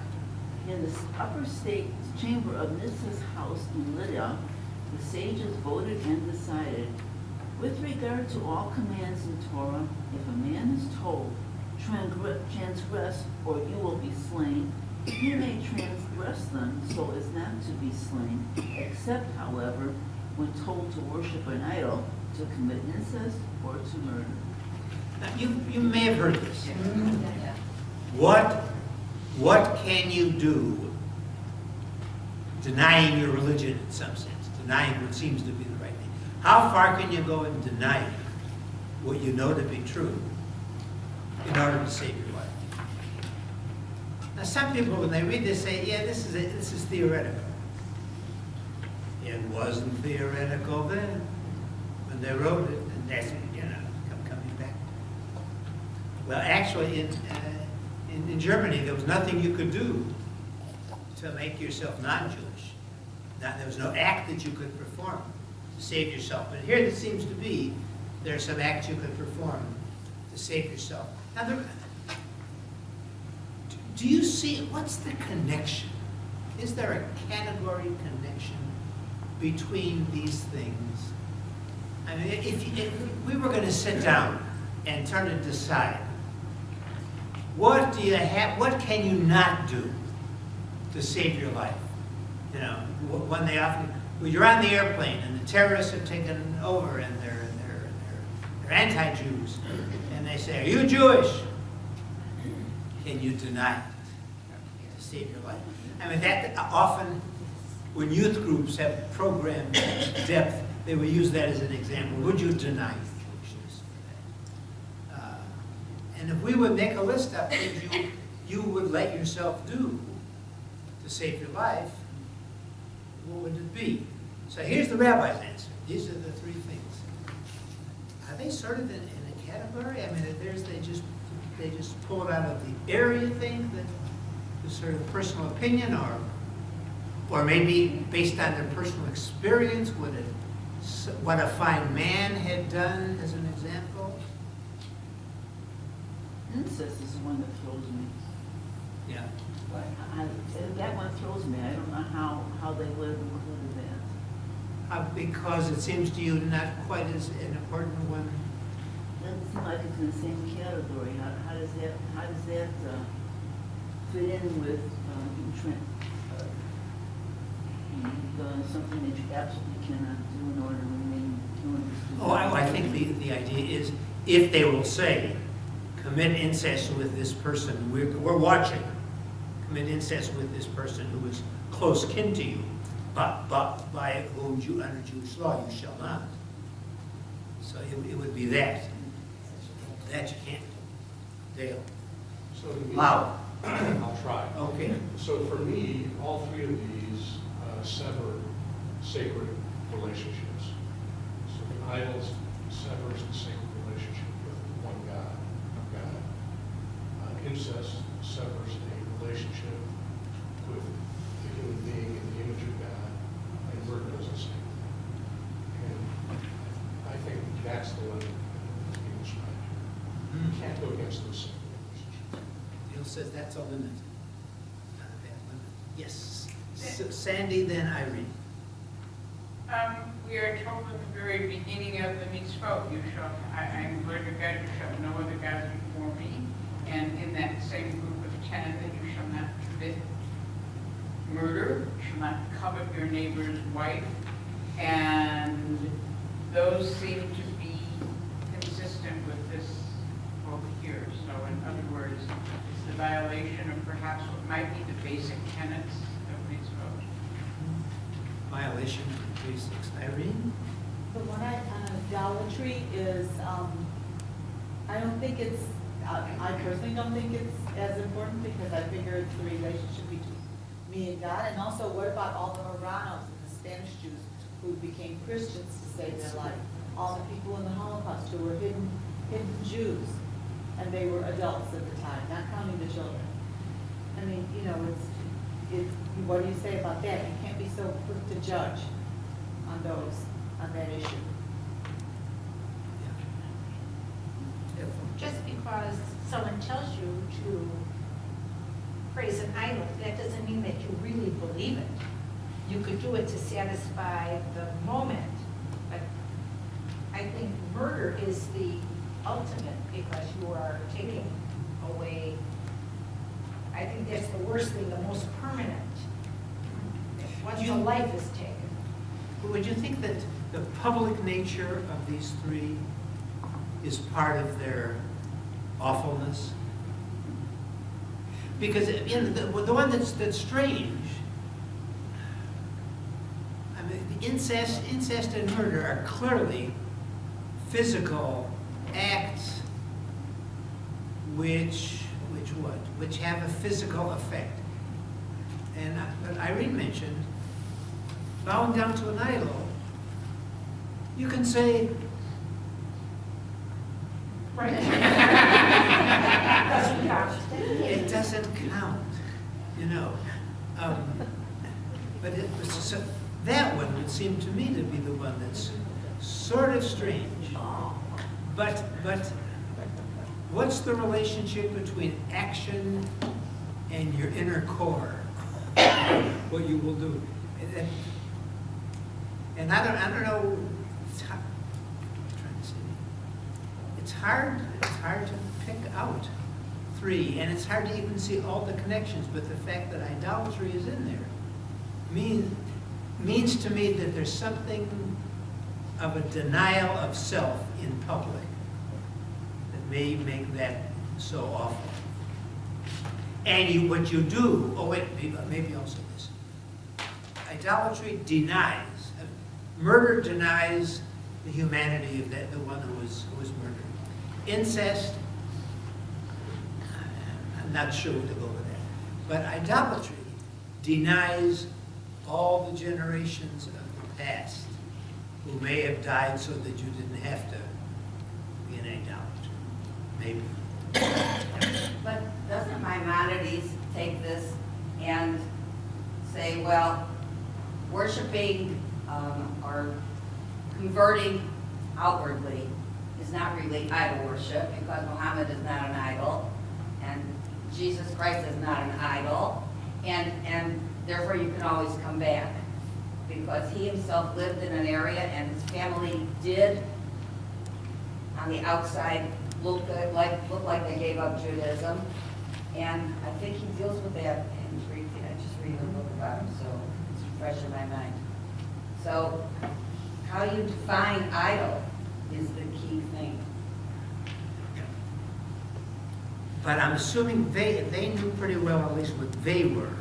in the upper state chamber of Nitz's house in Lydia, the sages voted and decided, with regard to all commands in Torah, if a man is told, transgress or you will be slain, he may transgress them so as not to be slain, except, however, when told to worship an idol, to commit incest, or to murder. Now, you may have heard this. What can you do denying your religion in some sense, denying what seems to be the right thing? How far can you go in denying what you know to be true in order to save your life? Now, some people, when they read this, say, yeah, this is theoretical. It wasn't theoretical then, when they wrote it, and that's, coming back. Well, actually, in Germany, there was nothing you could do to make yourself non-Jewish. There was no act that you could perform to save yourself. But here it seems to be, there are some acts you could perform to save yourself. Now, do you see, what's the connection? Is there a category connection between these things? I mean, if we were going to sit down and try to decide, what do you have, what can you not do to save your life? You know, when when you're on the airplane and the terrorists have taken over and they're anti-Jews, and they say, are you Jewish? Can you deny it to save your life? I mean, that often, when youth groups have programmed depth, they will use that as an example. Would you deny Jewishness for that? And if we would make a list of things you would let yourself do to save your life, what would it be? So here's the rabbi's answer. These are the 3 things. Are they sort of in a category? I mean, they just pull it out of the area, you think, that is sort of personal opinion, or maybe based on their personal experience, what a fine man had done, as an example? Incest is the one that throws me. Yeah. That one throws me. I don't know how they would have included that. Because it seems to you not quite as an important one. Doesn't seem like it's in the same category. How does that fit in with something that you absolutely cannot do in order to remain doing this? Oh, I think the idea is, if they will say, commit incest with this person, we're watching, commit incest with this person who is close kin to you, but by whom under Jewish law you shall not. So it would be that. That you can't do. Dale. So to me, Wow. I'll try. Okay. So for me, all 3 of these sever sacred relationships. So the idols severs the sacred relationship with one God. incest severs the relationship with the human being in the image of God, and murder does the same thing. And I think that's the limit that's being described here. You can't go against those same relationships. Neil says that's a limit. Not a bad limit. Yes. So Sandy, then Irene. We are told at the very beginning of the mitzvot, I'm Lord your God, you shall have no other gods before me. And in that same group of 10, that you shall not commit murder, you shall not covet your neighbor's wife. And those seem to be consistent with this book here. So in other words, it's the violation of perhaps what might be the basic tenets of mitzvot. Violation of 3:6. Irene? The one on idolatry is, I don't think it's, I personally don't think it's as important because I figure it's the relationship between me and God. And also, what about all the Moranos and the Spanish Jews who became Christians to save their life? All the people in the Holocaust who were hidden Jews, and they were adults at the time, not counting the children. I mean, it's, what do you say about that? You can't be so quick to judge on that issue. Just because someone tells you to praise an idol, that doesn't mean that you really believe it. You could do it to satisfy the moment, but I think murder is the ultimate because you are taking away, I think that's the worst thing, the most permanent. Once a life is taken. Would you think that the public nature of these three is part of their awfulness? Because the one that's strange, I mean, the incest and murder are clearly physical acts which have a physical effect. And but Irene mentioned bowing down to an idol. You can say, Right. Doesn't count. it doesn't count, But so that one would seem to me to be the one that's sort of strange. But what's the relationship between action and your inner core? What you will do. And I don't know. It's hard to pick out three, and it's hard to even see all the connections. But the fact that idolatry is in there means to me that there's something of a denial of self in public that may make that so awful. And what you do, maybe also this. Idolatry denies, murder denies the humanity of the one who was murdered. Incest, I'm not sure what to go with that. But idolatry denies all the generations of the past who may have died so that you didn't have to be an idolater. Maybe. But doesn't Maimonides take this and say, well, worshiping or converting outwardly is not really idol worship because Muhammad is not an idol and Jesus Christ is not an idol, and therefore you can always come back because he himself lived in an area and his family did on the outside look like they gave up Judaism, and I think he deals with that in I just read a book about him, so it's fresh in my mind. So how you define idol is the key thing. But I'm assuming they knew pretty well at least what they were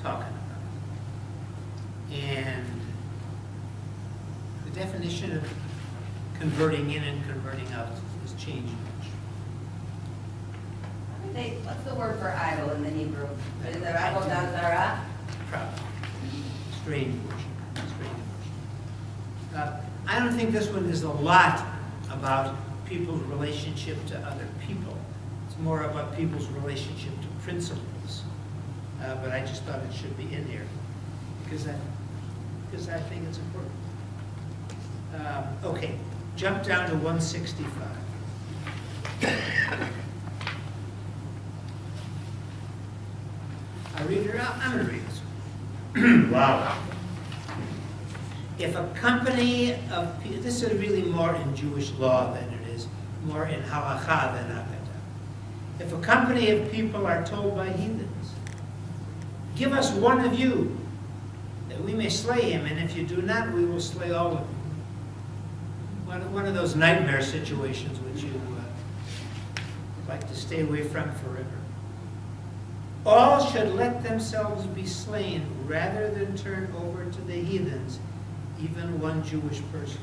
talking about. And the definition of converting in and converting out is changing much. What's the word for idol in the Hebrew? Is it avodah zarah? Probably. Strange worship. I don't think this one is a lot about people's relationship to other people. It's more about people's relationship to principles. But I just thought it should be in here because I think it's important. Okay, jump down to 165. I read it out. I'm going to read this. Wow. If a company of people, this is really more in Jewish law than it is more in halacha than Agadah. If a company of people are told by heathens, give us one of you, that we may slay him, and if you do not, we will slay all of you. One of those nightmare situations which you like to stay away from forever. All should let themselves be slain rather than turn over to the heathens, even one Jewish person.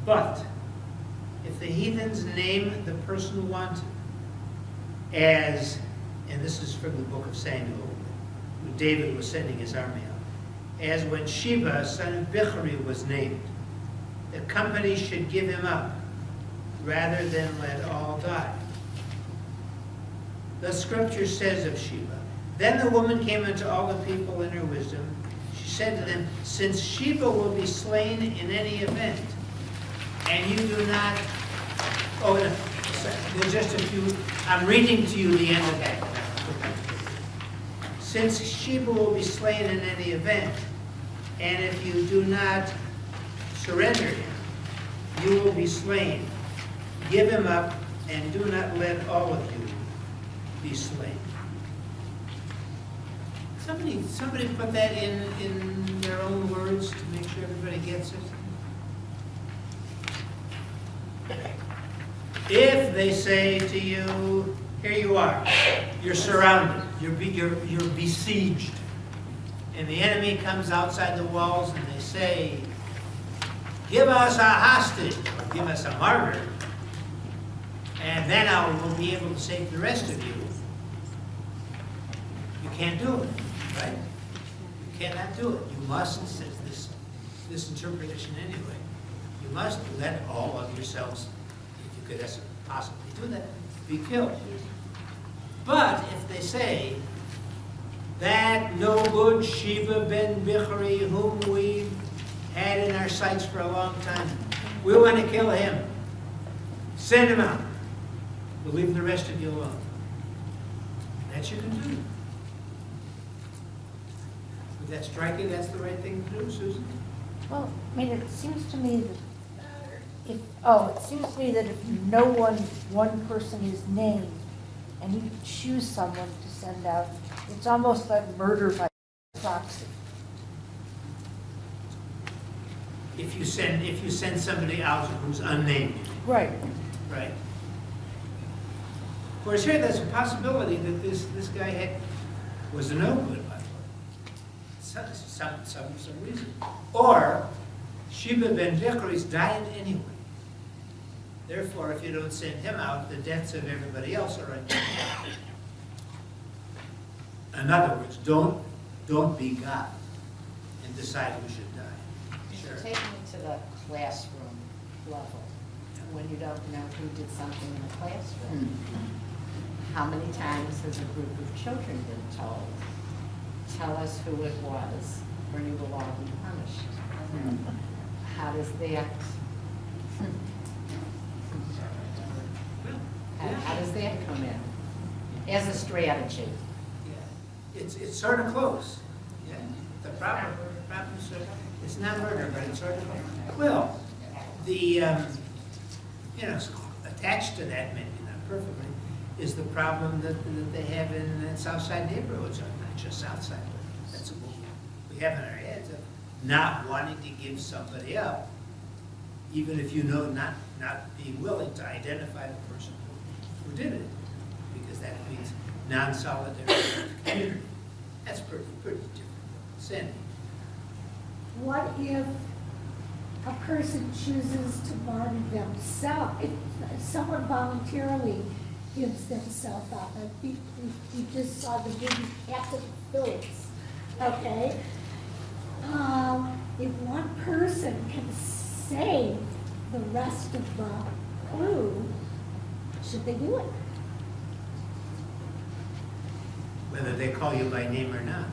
But if the heathens name the person wanted as, and this is from the book of Samuel, when David was sending his army out, as when Sheba, son of Bichri, was named, the company should give him up rather than let all die. The scripture says of Sheba, then the woman came unto all the people in her wisdom. She said to them, since Sheba will be slain in any event, and you do not, oh, no, there's just a few, I'm reading to you the end of that. Since Sheba will be slain in any event, and if you do not surrender him, you will be slain. Give him up, and do not let all of you be slain. Somebody put that in their own words to make sure everybody gets it. If they say to you, here you are, you're surrounded, you're besieged, and the enemy comes outside the walls and they say, give us a hostage, or give us a martyr, and then I will be able to save the rest of you. You can't do it, right? You cannot do it. You must, says this interpretation anyway, you must let all of yourselves, if you could possibly do that, be killed. But if they say, that no good Sheba ben Bichri, whom we had in our sights for a long time, we want to kill him, send him out. We'll leave the rest of you alone. That you can do. Would that strike you? That's the right thing to do, Susan? Well, I mean, it seems to me that if no one person is named, and you choose someone to send out, it's almost like murder by proxy. If you send somebody out who's unnamed. Right. Right. Of course, here there's a possibility that this guy was a no good, by the way. Some reason. Or Sheba ben Bichri's died anyway. Therefore, if you don't send him out, the deaths of everybody else are on your hands. In other words, don't be God and decide who should die. Sure. Take me to the classroom level. When you don't know who did something in the classroom, how many times has a group of children been told, tell us who it was, or you will all be punished? How does that, how does that come in as a strategy? Yeah, it's sort of close. Yeah, the problem is it's not murder, but it's sort of close. Well, the attached to that, maybe not perfectly, is the problem that they have in Southside neighborhoods, or not just Southside, but that's what we have in our heads of not wanting to give somebody up, even if you know not being willing to identify the person who did it, because that means non-solidarity with the community. That's pretty different. Sandy. What if a person chooses to martyr themselves? If someone voluntarily gives themselves up, we just saw the movie Captain Phillips, okay? If one person can save the rest of the crew, should they do it? whether they call you by name or not.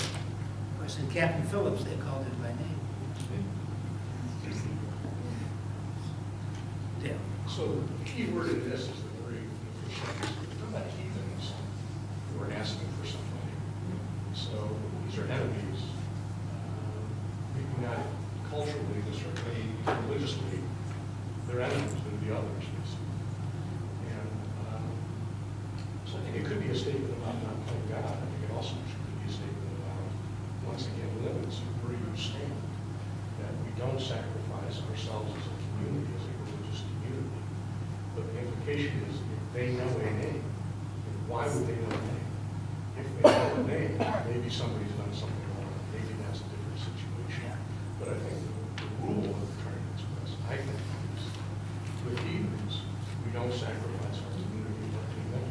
Of course, in Captain Phillips, they called him by name. Dale. So the key word in this is the word efficiency. They're not heathens who are asking for something. So these are enemies. Maybe not culturally, certainly religiously. They're enemies to the others. And so I think it could be a statement about not playing God. I think it also could be a statement about, once again, limits of where you stand. That we don't sacrifice ourselves as a community, as a religious community. But the implication is, if they know a name, why would they know a name? If they know a name, maybe somebody's done something wrong. Maybe that's a different situation. But I think the rule of the trying to express, I think, is with heathens, we don't sacrifice our community to them.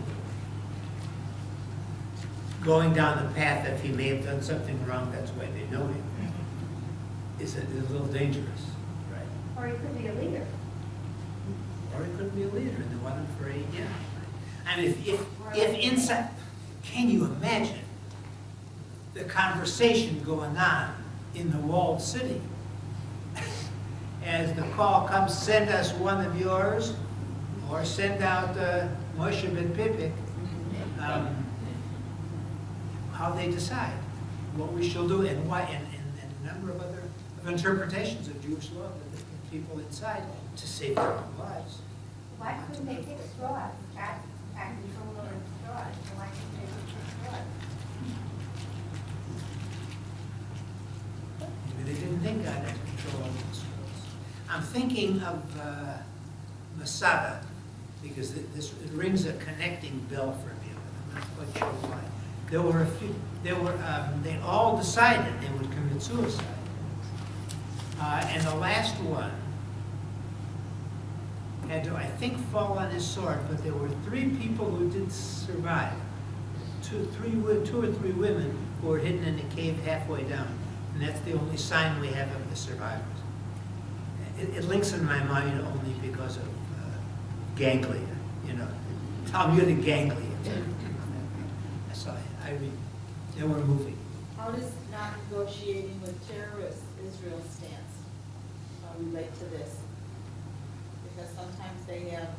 Going down the path that he may have done something wrong, that's why they know him, is a little dangerous, right? Or he could be a leader. Or he could be a leader and they want him for 8 years. I mean, if inside, can you imagine the conversation going on in the walled city? As the call comes, send us one of yours, or send out Moshe ben Pipik, how they decide what we shall do and why, and a number of other interpretations of Jewish law that they get people inside to save their own lives. Why couldn't they take straws? At control over straws. Why couldn't they take straws? Maybe they didn't think God had control over the scrolls. I'm thinking of Masada, because it rings a connecting bell for me, but I'm not quite sure why. There were a few, they all decided they would commit suicide. And the last one had to, I think, fall on his sword, but there were 3 people who did survive. Two or three women who were hidden in a cave halfway down. And that's the only sign we have of the survivors. It links in my mind only because of ganglia, you know. Tom, you're the ganglia. I saw it. I read. They were moving. How does not negotiating with terrorists Israel's stance relate to this? Because sometimes they have,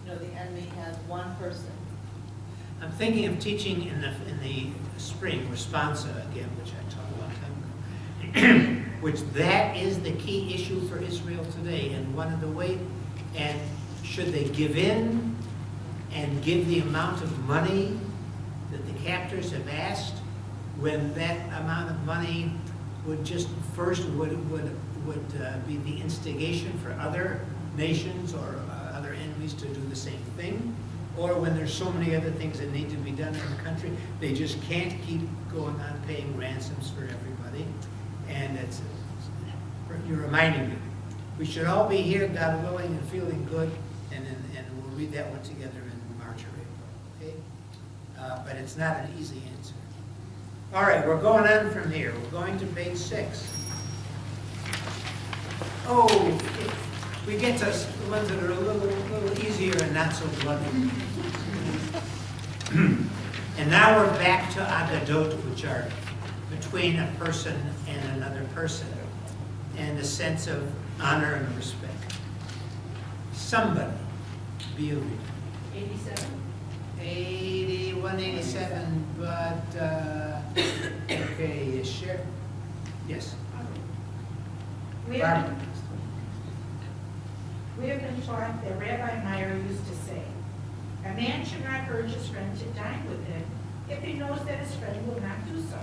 the enemy has one person. I'm thinking of teaching in the spring, Responsa again, which I taught a long time ago, which that is the key issue for Israel today. And one of the ways, and should they give in and give the amount of money that the captors have asked, when that amount of money would just first would be the instigation for other nations or other enemies to do the same thing, or when there's so many other things that need to be done in the country, they just can't keep going on paying ransoms for everybody. And you're reminding me, we should all be here, God willing, and feeling good, and we'll read that one together in March or April, okay? But it's not an easy answer. All right, we're going on from here. We're going to page 6. Oh, we get to the ones that are a little easier and not so bloody. And now we're back to agadot, which are between a person and another person, and a sense of honor and respect. Somebody, be a reader. 87. 81, 87, but, okay, share. Yes. We have been taught that Rabbi Meyer used to say, a man should not urge his friend to dine with him if he knows that his friend will not do so.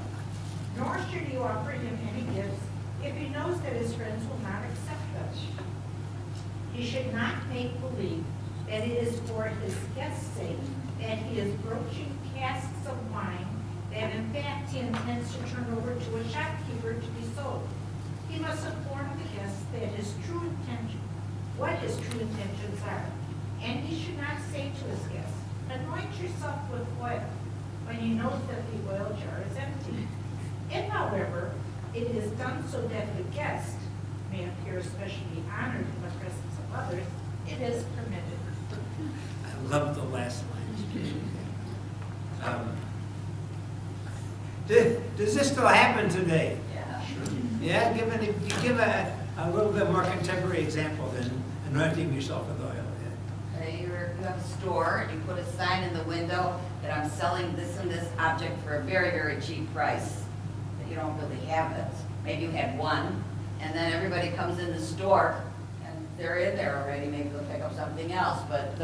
Nor should he offer him any gifts if he knows that his friends will not accept them. He should not make believe that it is for his guest's sake that he is broaching casks of wine that in fact he intends to turn over to a shopkeeper to be sold. He must inform the guest that his true intention, what his true intentions are, and he should not say to his guest, anoint yourself with oil, when he knows that the oil jar is empty. If, however, it is done so that the guest may appear especially honored in the presence of others, it is permitted. I love the last line. Does this still happen today? Yeah. Yeah, give a little bit more contemporary example than anointing yourself with oil. You have a store, and you put a sign in the window that I'm selling this and this object for a very, very cheap price, but you don't really have it. Maybe you had one, and then everybody comes in the store, and they're in there already, maybe they'll pick up something else, but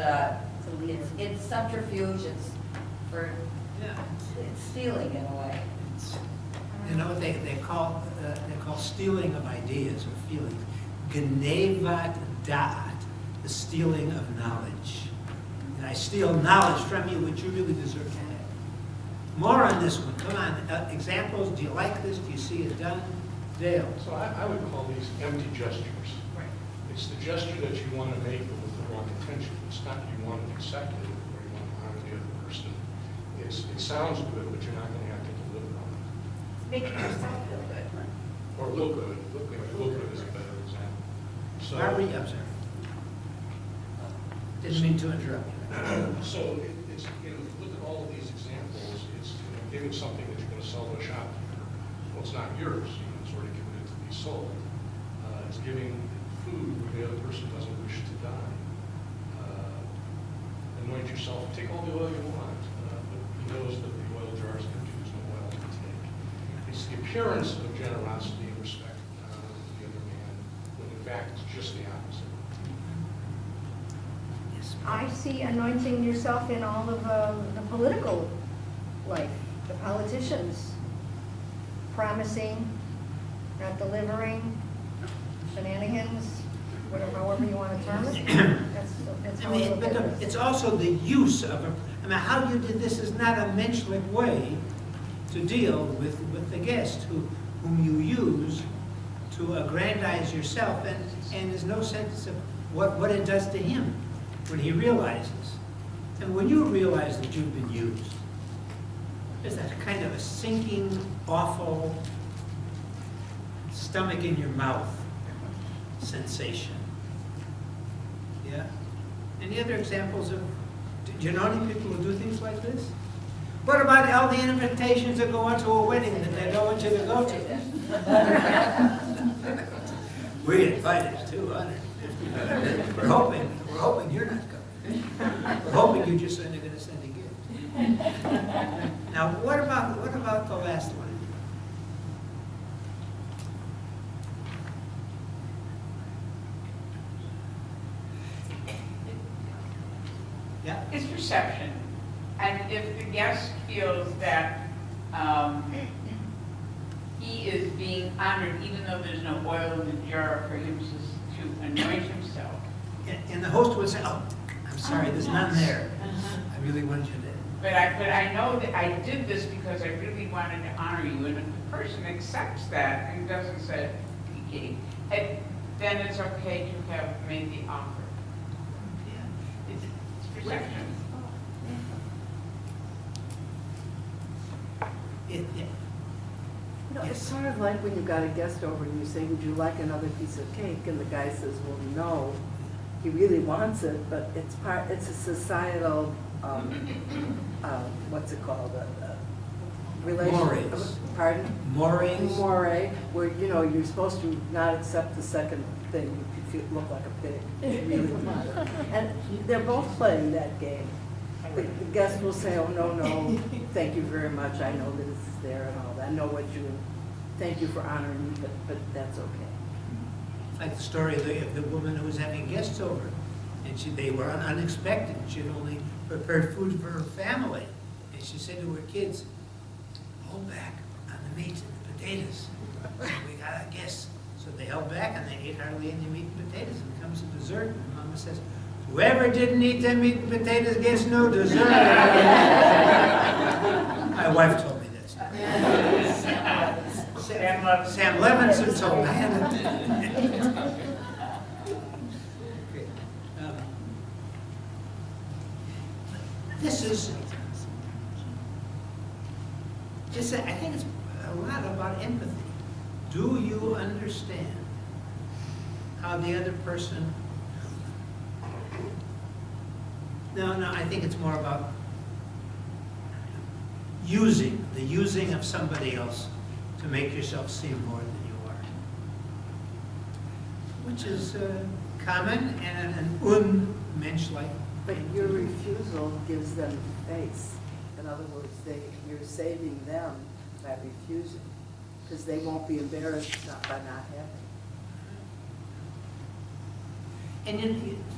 it's subterfuge, it's Yeah. it's stealing in a way. You know what they call stealing of ideas or feelings? Genevat da'at, the stealing of knowledge. And I steal knowledge from you which you really deserve to have. More on this one. Come on. Examples. Do you like this? Do you see it done? Dale. So I would call these empty gestures. Right. It's the gesture that you want to make but with the wrong intention. It's not you want to accept it or you want to honor the other person. It sounds good, but you're not going to have to deliver on it. Making yourself feel good. Or look good. Look good is a better example. So, Barbie, I'm sorry. Didn't mean to interrupt you. so it's, if you look at all of these examples, it's giving something that you're going to sell to a shopkeeper. Well, it's not yours. It's already committed to be sold. It's giving food where the other person doesn't wish to die. Anoint yourself, take all the oil you want, but he knows that the oil jar is empty, there's no oil to take. It's the appearance of generosity and respect for the other man, when in fact it's just the opposite. I see anointing yourself in all of the political life, the politicians promising, not delivering, shenanigans, whatever, however you want to term it. That's how I look at this. It's also the use of how you did this is not a menschlich way to deal with the guest whom you use to aggrandize yourself, and there's no sense of what it does to him when he realizes. And when you realize that you've been used, there's that kind of a sinking, awful, stomach in your mouth sensation. Yeah? Any other examples of, do you know any people who do things like this? What about all the invitations that go out to a wedding that they don't want you to go to? We invited 250. We're hoping you're not coming. We're hoping you're just only going to send a gift. Now, what about the last one? Yeah. It's perception. And if the guest feels that he is being honored, even though there's no oil in the jar for him to anoint himself. And the host would say, "Oh, I'm sorry, there's none there. I really want you to." But I know that I did this because I really wanted to honor you. And if the person accepts that and doesn't say, okay, then it's okay to have made the offer. It's perception. You know, it's sort of like when you got a guest over and you say, would you like another piece of cake? And the guy says, well, no, he really wants it, but it's a societal, what's it called? Mores. Pardon? Mores. More, where, you know, you're supposed to not accept the second thing if you look like a pig. You really want it. And they're both playing that game. The guest will say, oh, no, thank you very much, I know that it's there and all that, I know what thank you for honoring me, but that's okay. Like the story of the woman who was having guests over, and they were unexpected. She had only prepared food for her family, and she said to her kids, hold back on the meat and the potatoes. We got a guest. So they held back, and they ate hardly any meat and potatoes. And comes to dessert, and Mama says, whoever didn't eat them meat and potatoes gets no dessert. My wife told me that story. Sam Levinson told me. Okay. I think it's a lot about empathy. Do you understand how the other person... No, I think it's more about the using of somebody else to make yourself seem more than you are. Which is common and an unmenschlich. But your refusal gives them face. In other words, you're saving them by refusing, because they won't be embarrassed by not having. And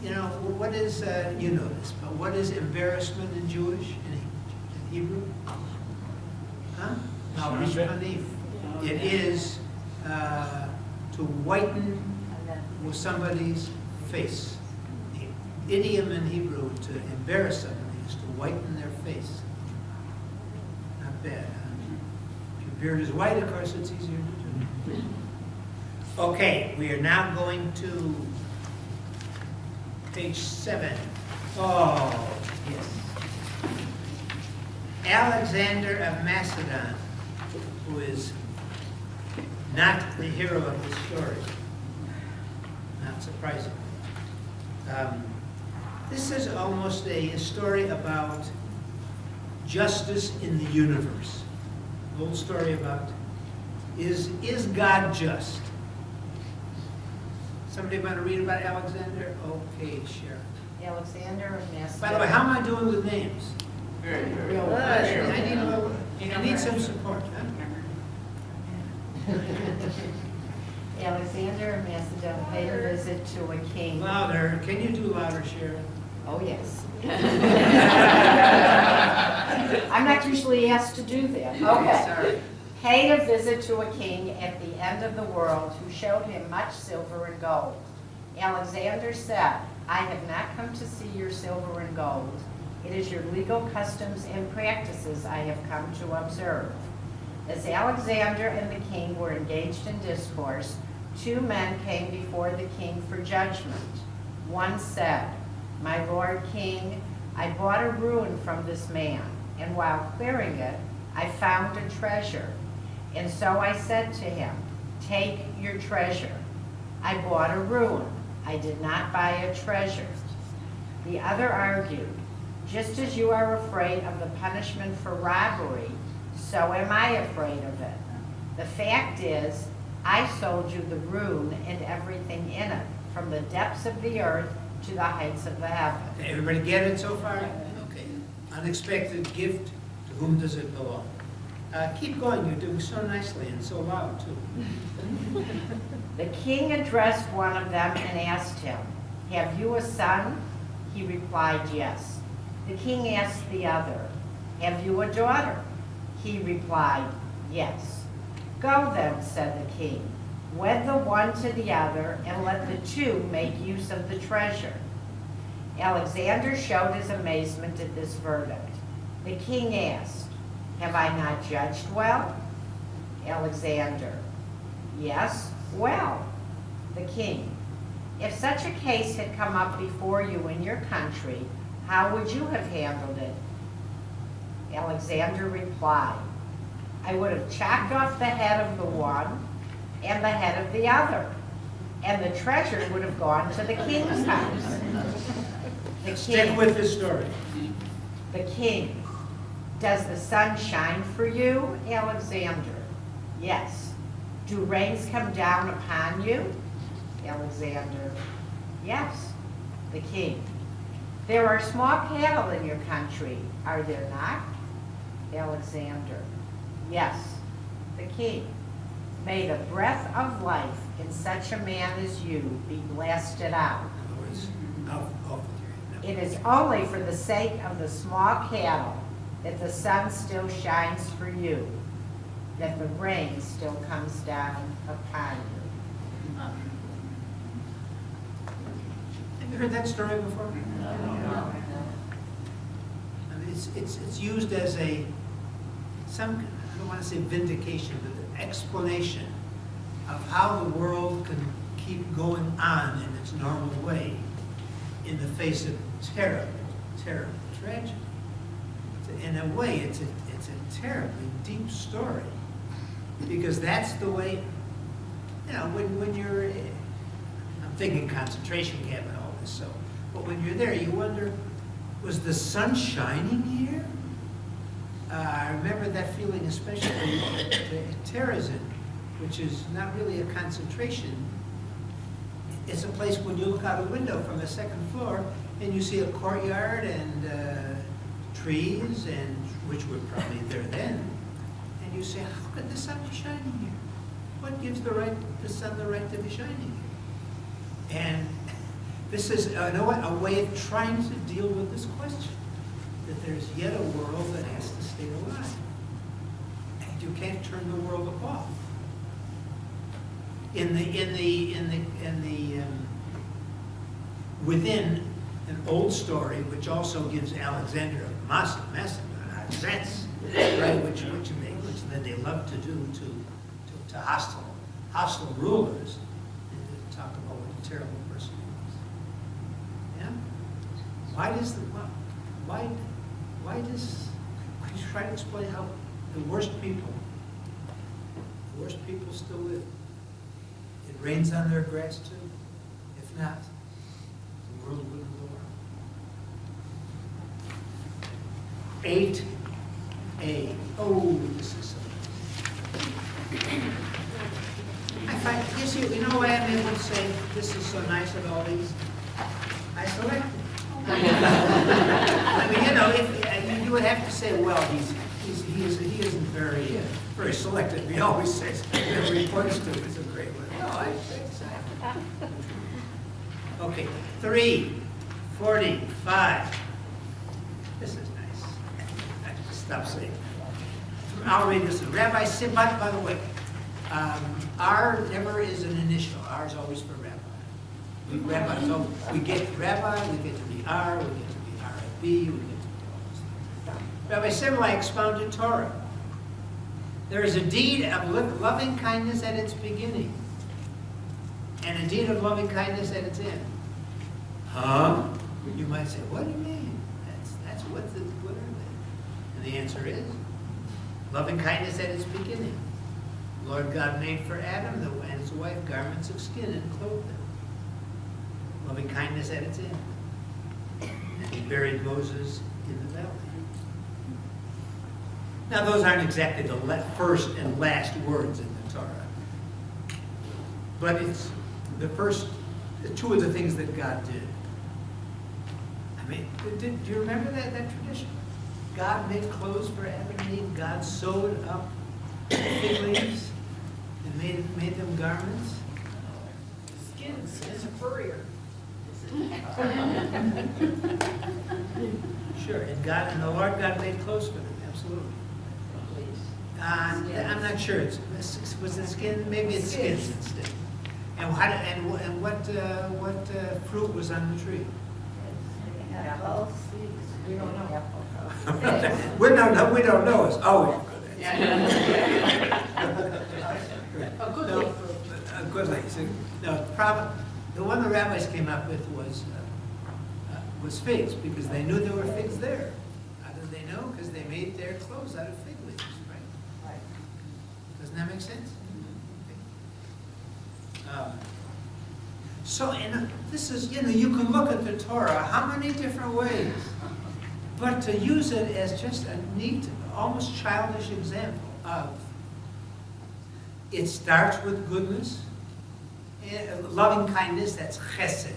you know, what is, you know this, but what is embarrassment in Jewish, in Hebrew? Huh? No, Rishpanim. It is to whiten with somebody's face. The idiom in Hebrew to embarrass somebody is to whiten their face. Not bad, huh? If your beard is white, of course, it's easier to do. Okay, we are now going to page 7. Oh, yes. Alexander of Macedon, who is not the hero of the story. Not surprising. This is almost a story about justice in the universe. An old story about, is God just? Somebody want to read about Alexander? Okay, sure. Alexander of Macedon. By the way, how am I doing with names? Very good. I need some support, huh? Alexander of Macedon paid a visit to a king. Louder. Can you do louder, Sharon? Oh, yes. I'm not usually asked to do that. Okay. Paid a visit to a king at the end of the world who showed him much silver and gold. Alexander said, I have not come to see your silver and gold. It is your legal customs and practices I have come to observe. As Alexander and the king were engaged in discourse, 2 men came before the king for judgment. One said, My lord king, I bought a ruin from this man, and while clearing it, I found a treasure. And so I said to him, Take your treasure. I bought a ruin. I did not buy a treasure. The other argued, Just as you are afraid of the punishment for robbery, so am I afraid of it. The fact is, I sold you the ruin and everything in it, from the depths of the earth to the heights of the heaven. Okay, everybody get it so far? Okay. Unexpected gift, to whom does it belong? Keep going, you're doing so nicely and so loud, too. The king addressed one of them and asked him, Have you a son? He replied, Yes. The king asked the other, Have you a daughter? He replied, Yes. Go then, said the king, wed the one to the other, and let the 2 make use of the treasure. Alexander showed his amazement at this verdict. The king asked, Have I not judged well? Alexander, Yes, well. The king, if such a case had come up before you in your country, how would you have handled it? Alexander replied, I would have chopped off the head of the one and the head of the other, and the treasure would have gone to the king's house. Stick with the story. The king, does the sun shine for you, Alexander? Yes. Do rains come down upon you? Alexander, yes. The king, there are small cattle in your country, are there not? Alexander, yes. The king, may the breath of life in such a man as you be blasted out. In other words, off with your head. It is only for the sake of the small cattle that the sun still shines for you, that the rain still comes down upon you. Have you heard that story before? No. I mean, it's used as I don't want to say vindication, but an explanation of how the world can keep going on in its normal way in the face of terrible, terrible tragedy. In a way, it's a terribly deep story, because that's the way, when you're, I'm thinking concentration camp and all this, but when you're there, you wonder, was the sun shining here? I remember that feeling especially at Terezin, which is not really a concentration. It's a place when you look out a window from the second floor and you see a courtyard and trees, and which were probably there then. And you say, how could the sun be shining here? What gives the sun the right to be shining here? And this is a way of trying to deal with this question, that there's yet a world that has to stay alive. And you can't turn the world off. Within an old story, which also gives Alexander a massive sense, right, which they love to do to hostile rulers, and to talk about what a terrible person he was. Yeah. Could you try to explain how the worst people still live? It rains on their grass too. If not, the world wouldn't go on. 8A. Oh, this is so I find, you know why I'm able to say this is so nice of all these? I selected. I mean, you would have to say, well, he isn't very selective. He always says whatever he points to is a great one. No, I say. Okay, 3:45. This is nice. I just stop saying that. I'll read this. Rabbi Sibat, by the way, R never is an initial. R is always for rabbi. So we get rabbi, we get to be R, we get to be RFB, we get to be all those things. Rabbi Sibat expounded Torah. There is a deed of loving kindness at its beginning, and a deed of loving kindness at its end. Huh? You might say, what do you mean? That's what are they? And the answer is, loving kindness at its beginning. Lord God made for Adam and his wife garments of skin and clothed them. Loving kindness at its end. And he buried Moses in the valley. Now those aren't exactly the first and last words in the Torah. But it's two of the things that God did. I mean, do you remember that tradition? God made clothes for Adam and Eve. God sewed up fig leaves and made them garments. Skin is a furrier. Sure, and the Lord God made clothes for them, absolutely. I'm not sure. Was it skin? Maybe it's skins instead. And what fruit was on the tree? Apples. We don't know. we don't know. It's always good. A good No, leaf. a good leaf. So, no, the one the rabbis came up with was figs, because they knew there were figs there. How did they know? Because they made their clothes out of fig leaves, right? Doesn't that make sense? This is, you can look at the Torah how many different ways, but to use it as just a neat, almost childish example of, it starts with goodness, loving kindness, that's chesed.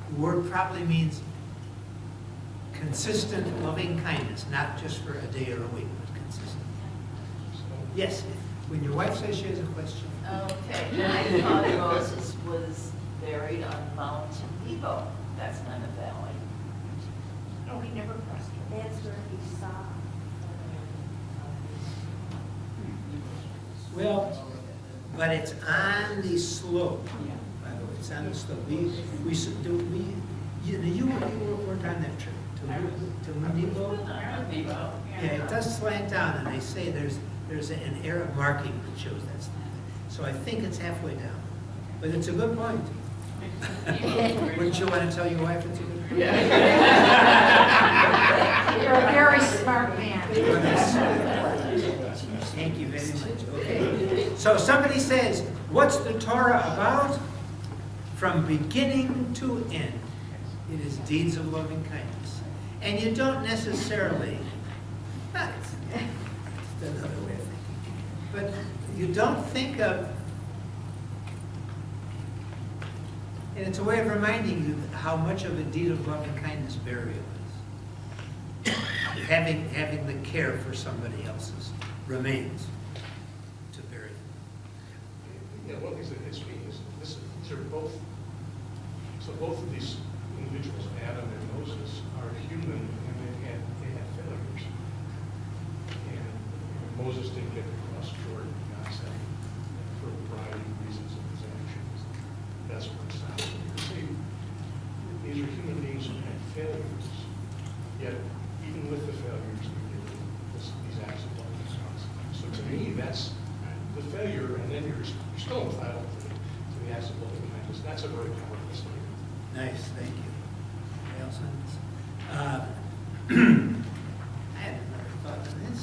The word probably means consistent loving kindness, not just for a day or a week, but consistent. Yes, when your wife says she has a question. Okay, I thought Moses was buried on Mount Nebo. That's not a valley. No, he never crossed it. That's where he saw. Well, but it's on the slope. By the way, it's on the slope. You worked on that trip to Nebo. Yeah, it does slant down, and they say there's an Arab marking that shows that's. So I think it's halfway down, but it's a good point. Wouldn't you want to tell your wife it's a good point? You're a very smart man. Thank you very much. Okay. So somebody says, what's the Torah about? From beginning to end, it is deeds of loving kindness. And you don't necessarily It's another way of thinking. But you don't think of, and it's a way of reminding you how much of a deed of love and kindness burial is. Having the care for somebody else's remains to bury them. You know, one of the things that hits me is these are both, so both of these individuals, Adam and Moses, are human and they had failures. And Moses didn't get to cross Jordan, God said, for a variety of reasons of his actions. That's what it sounds like. You see, these are human beings who had failures, yet even with the failures, they did these acts of love and consequence. So to me, that's the failure, and then you're still entitled to the acts of love and kindness. That's a very powerful statement. Nice, thank you. Anybody else on this? I had another thought on this.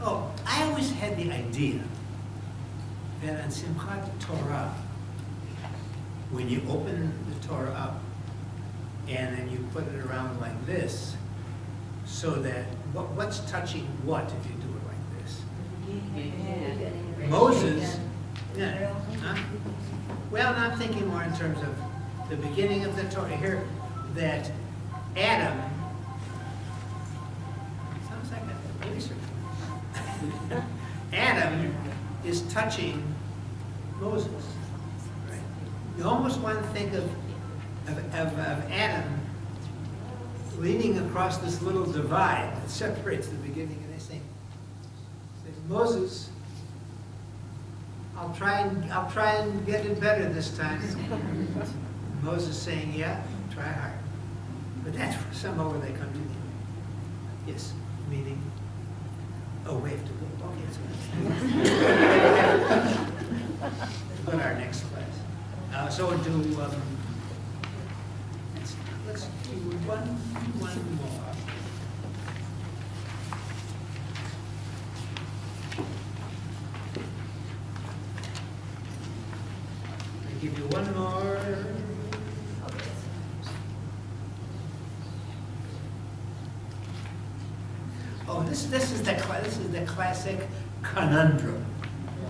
Oh, I always had the idea that on Simchat Torah, when you open the Torah up and then you put it around like this, so that what's touching what if you do it like this? Moses, yeah, huh? Well, I'm thinking more in terms of the beginning of the Torah here, that Adam, sounds like a police report. Adam is touching Moses, right? You almost want to think of Adam leaning across this little divide that separates the beginning, and they say, Moses, I'll try and get it better this time. Moses saying, yeah, try hard. But that's somehow where they come to the yes, meaning, oh, we have to go. Okay, so go to our next class. So we'll do, let's do one more. I'll give you one more. Oh, this is the classic conundrum,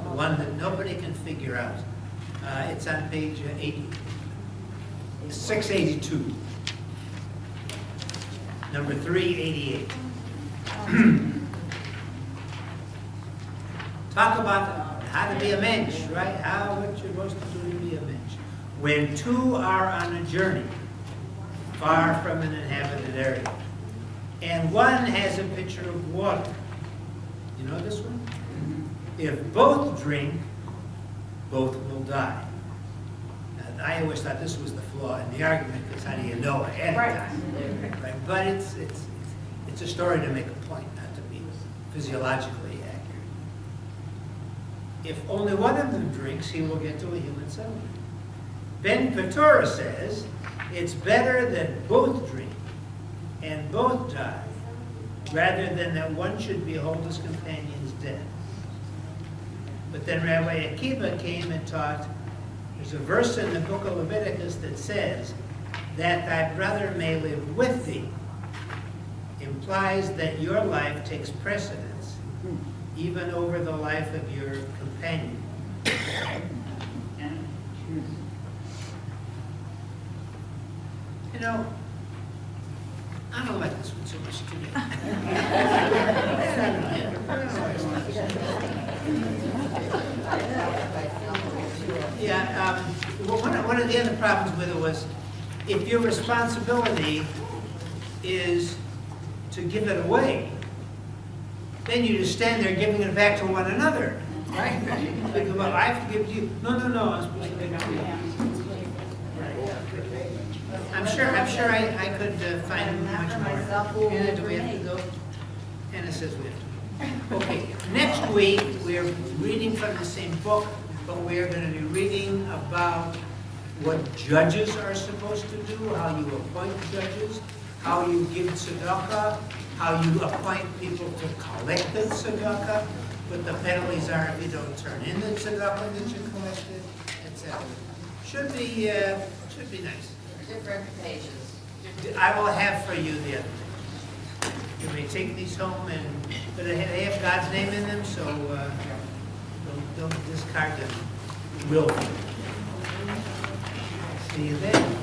the one that nobody can figure out. It's on page 682, number 388. Talk about how to be a mensch, right? What you're supposed to do to be a mensch. When two are on a journey far from an inhabited area, and one has a pitcher of water. You know this one? If both drink, both will die. Now, I always thought this was the flaw in the argument, because how do you know ahead of time? Right? But it's a story to make a point, not to be physiologically accurate. If only one of them drinks, he will get to a human settlement. Ben Petora says, it's better that both drink and both die, rather than that one should behold his companions dead. But then Rabbi Akiva came and taught, there's a verse in the book of Leviticus that says, that thy brother may live with thee, implies that your life takes precedence, even over the life of your companion. You know, I don't like this one so much today. Yeah, one of the other problems with it was, if your responsibility is to give it away, then you just stand there giving it back to one another, right? Like, well, I have to give it to you. No, I'm supposed to give it to you. I'm sure I could find much more. Anna, do we have to go? Anna says we have to go. Okay, next week we're reading from the same book, but we're going to be reading about what judges are supposed to do, how you appoint judges, how you give tzedakah, how you appoint people to collect the tzedakah, what the penalties are if you don't turn in the tzedakah that you collected, etc. Should be nice. Different pages. I will have for you the other thing. You may take these home and, but they have God's name in them, so don't discard them willfully. See you then.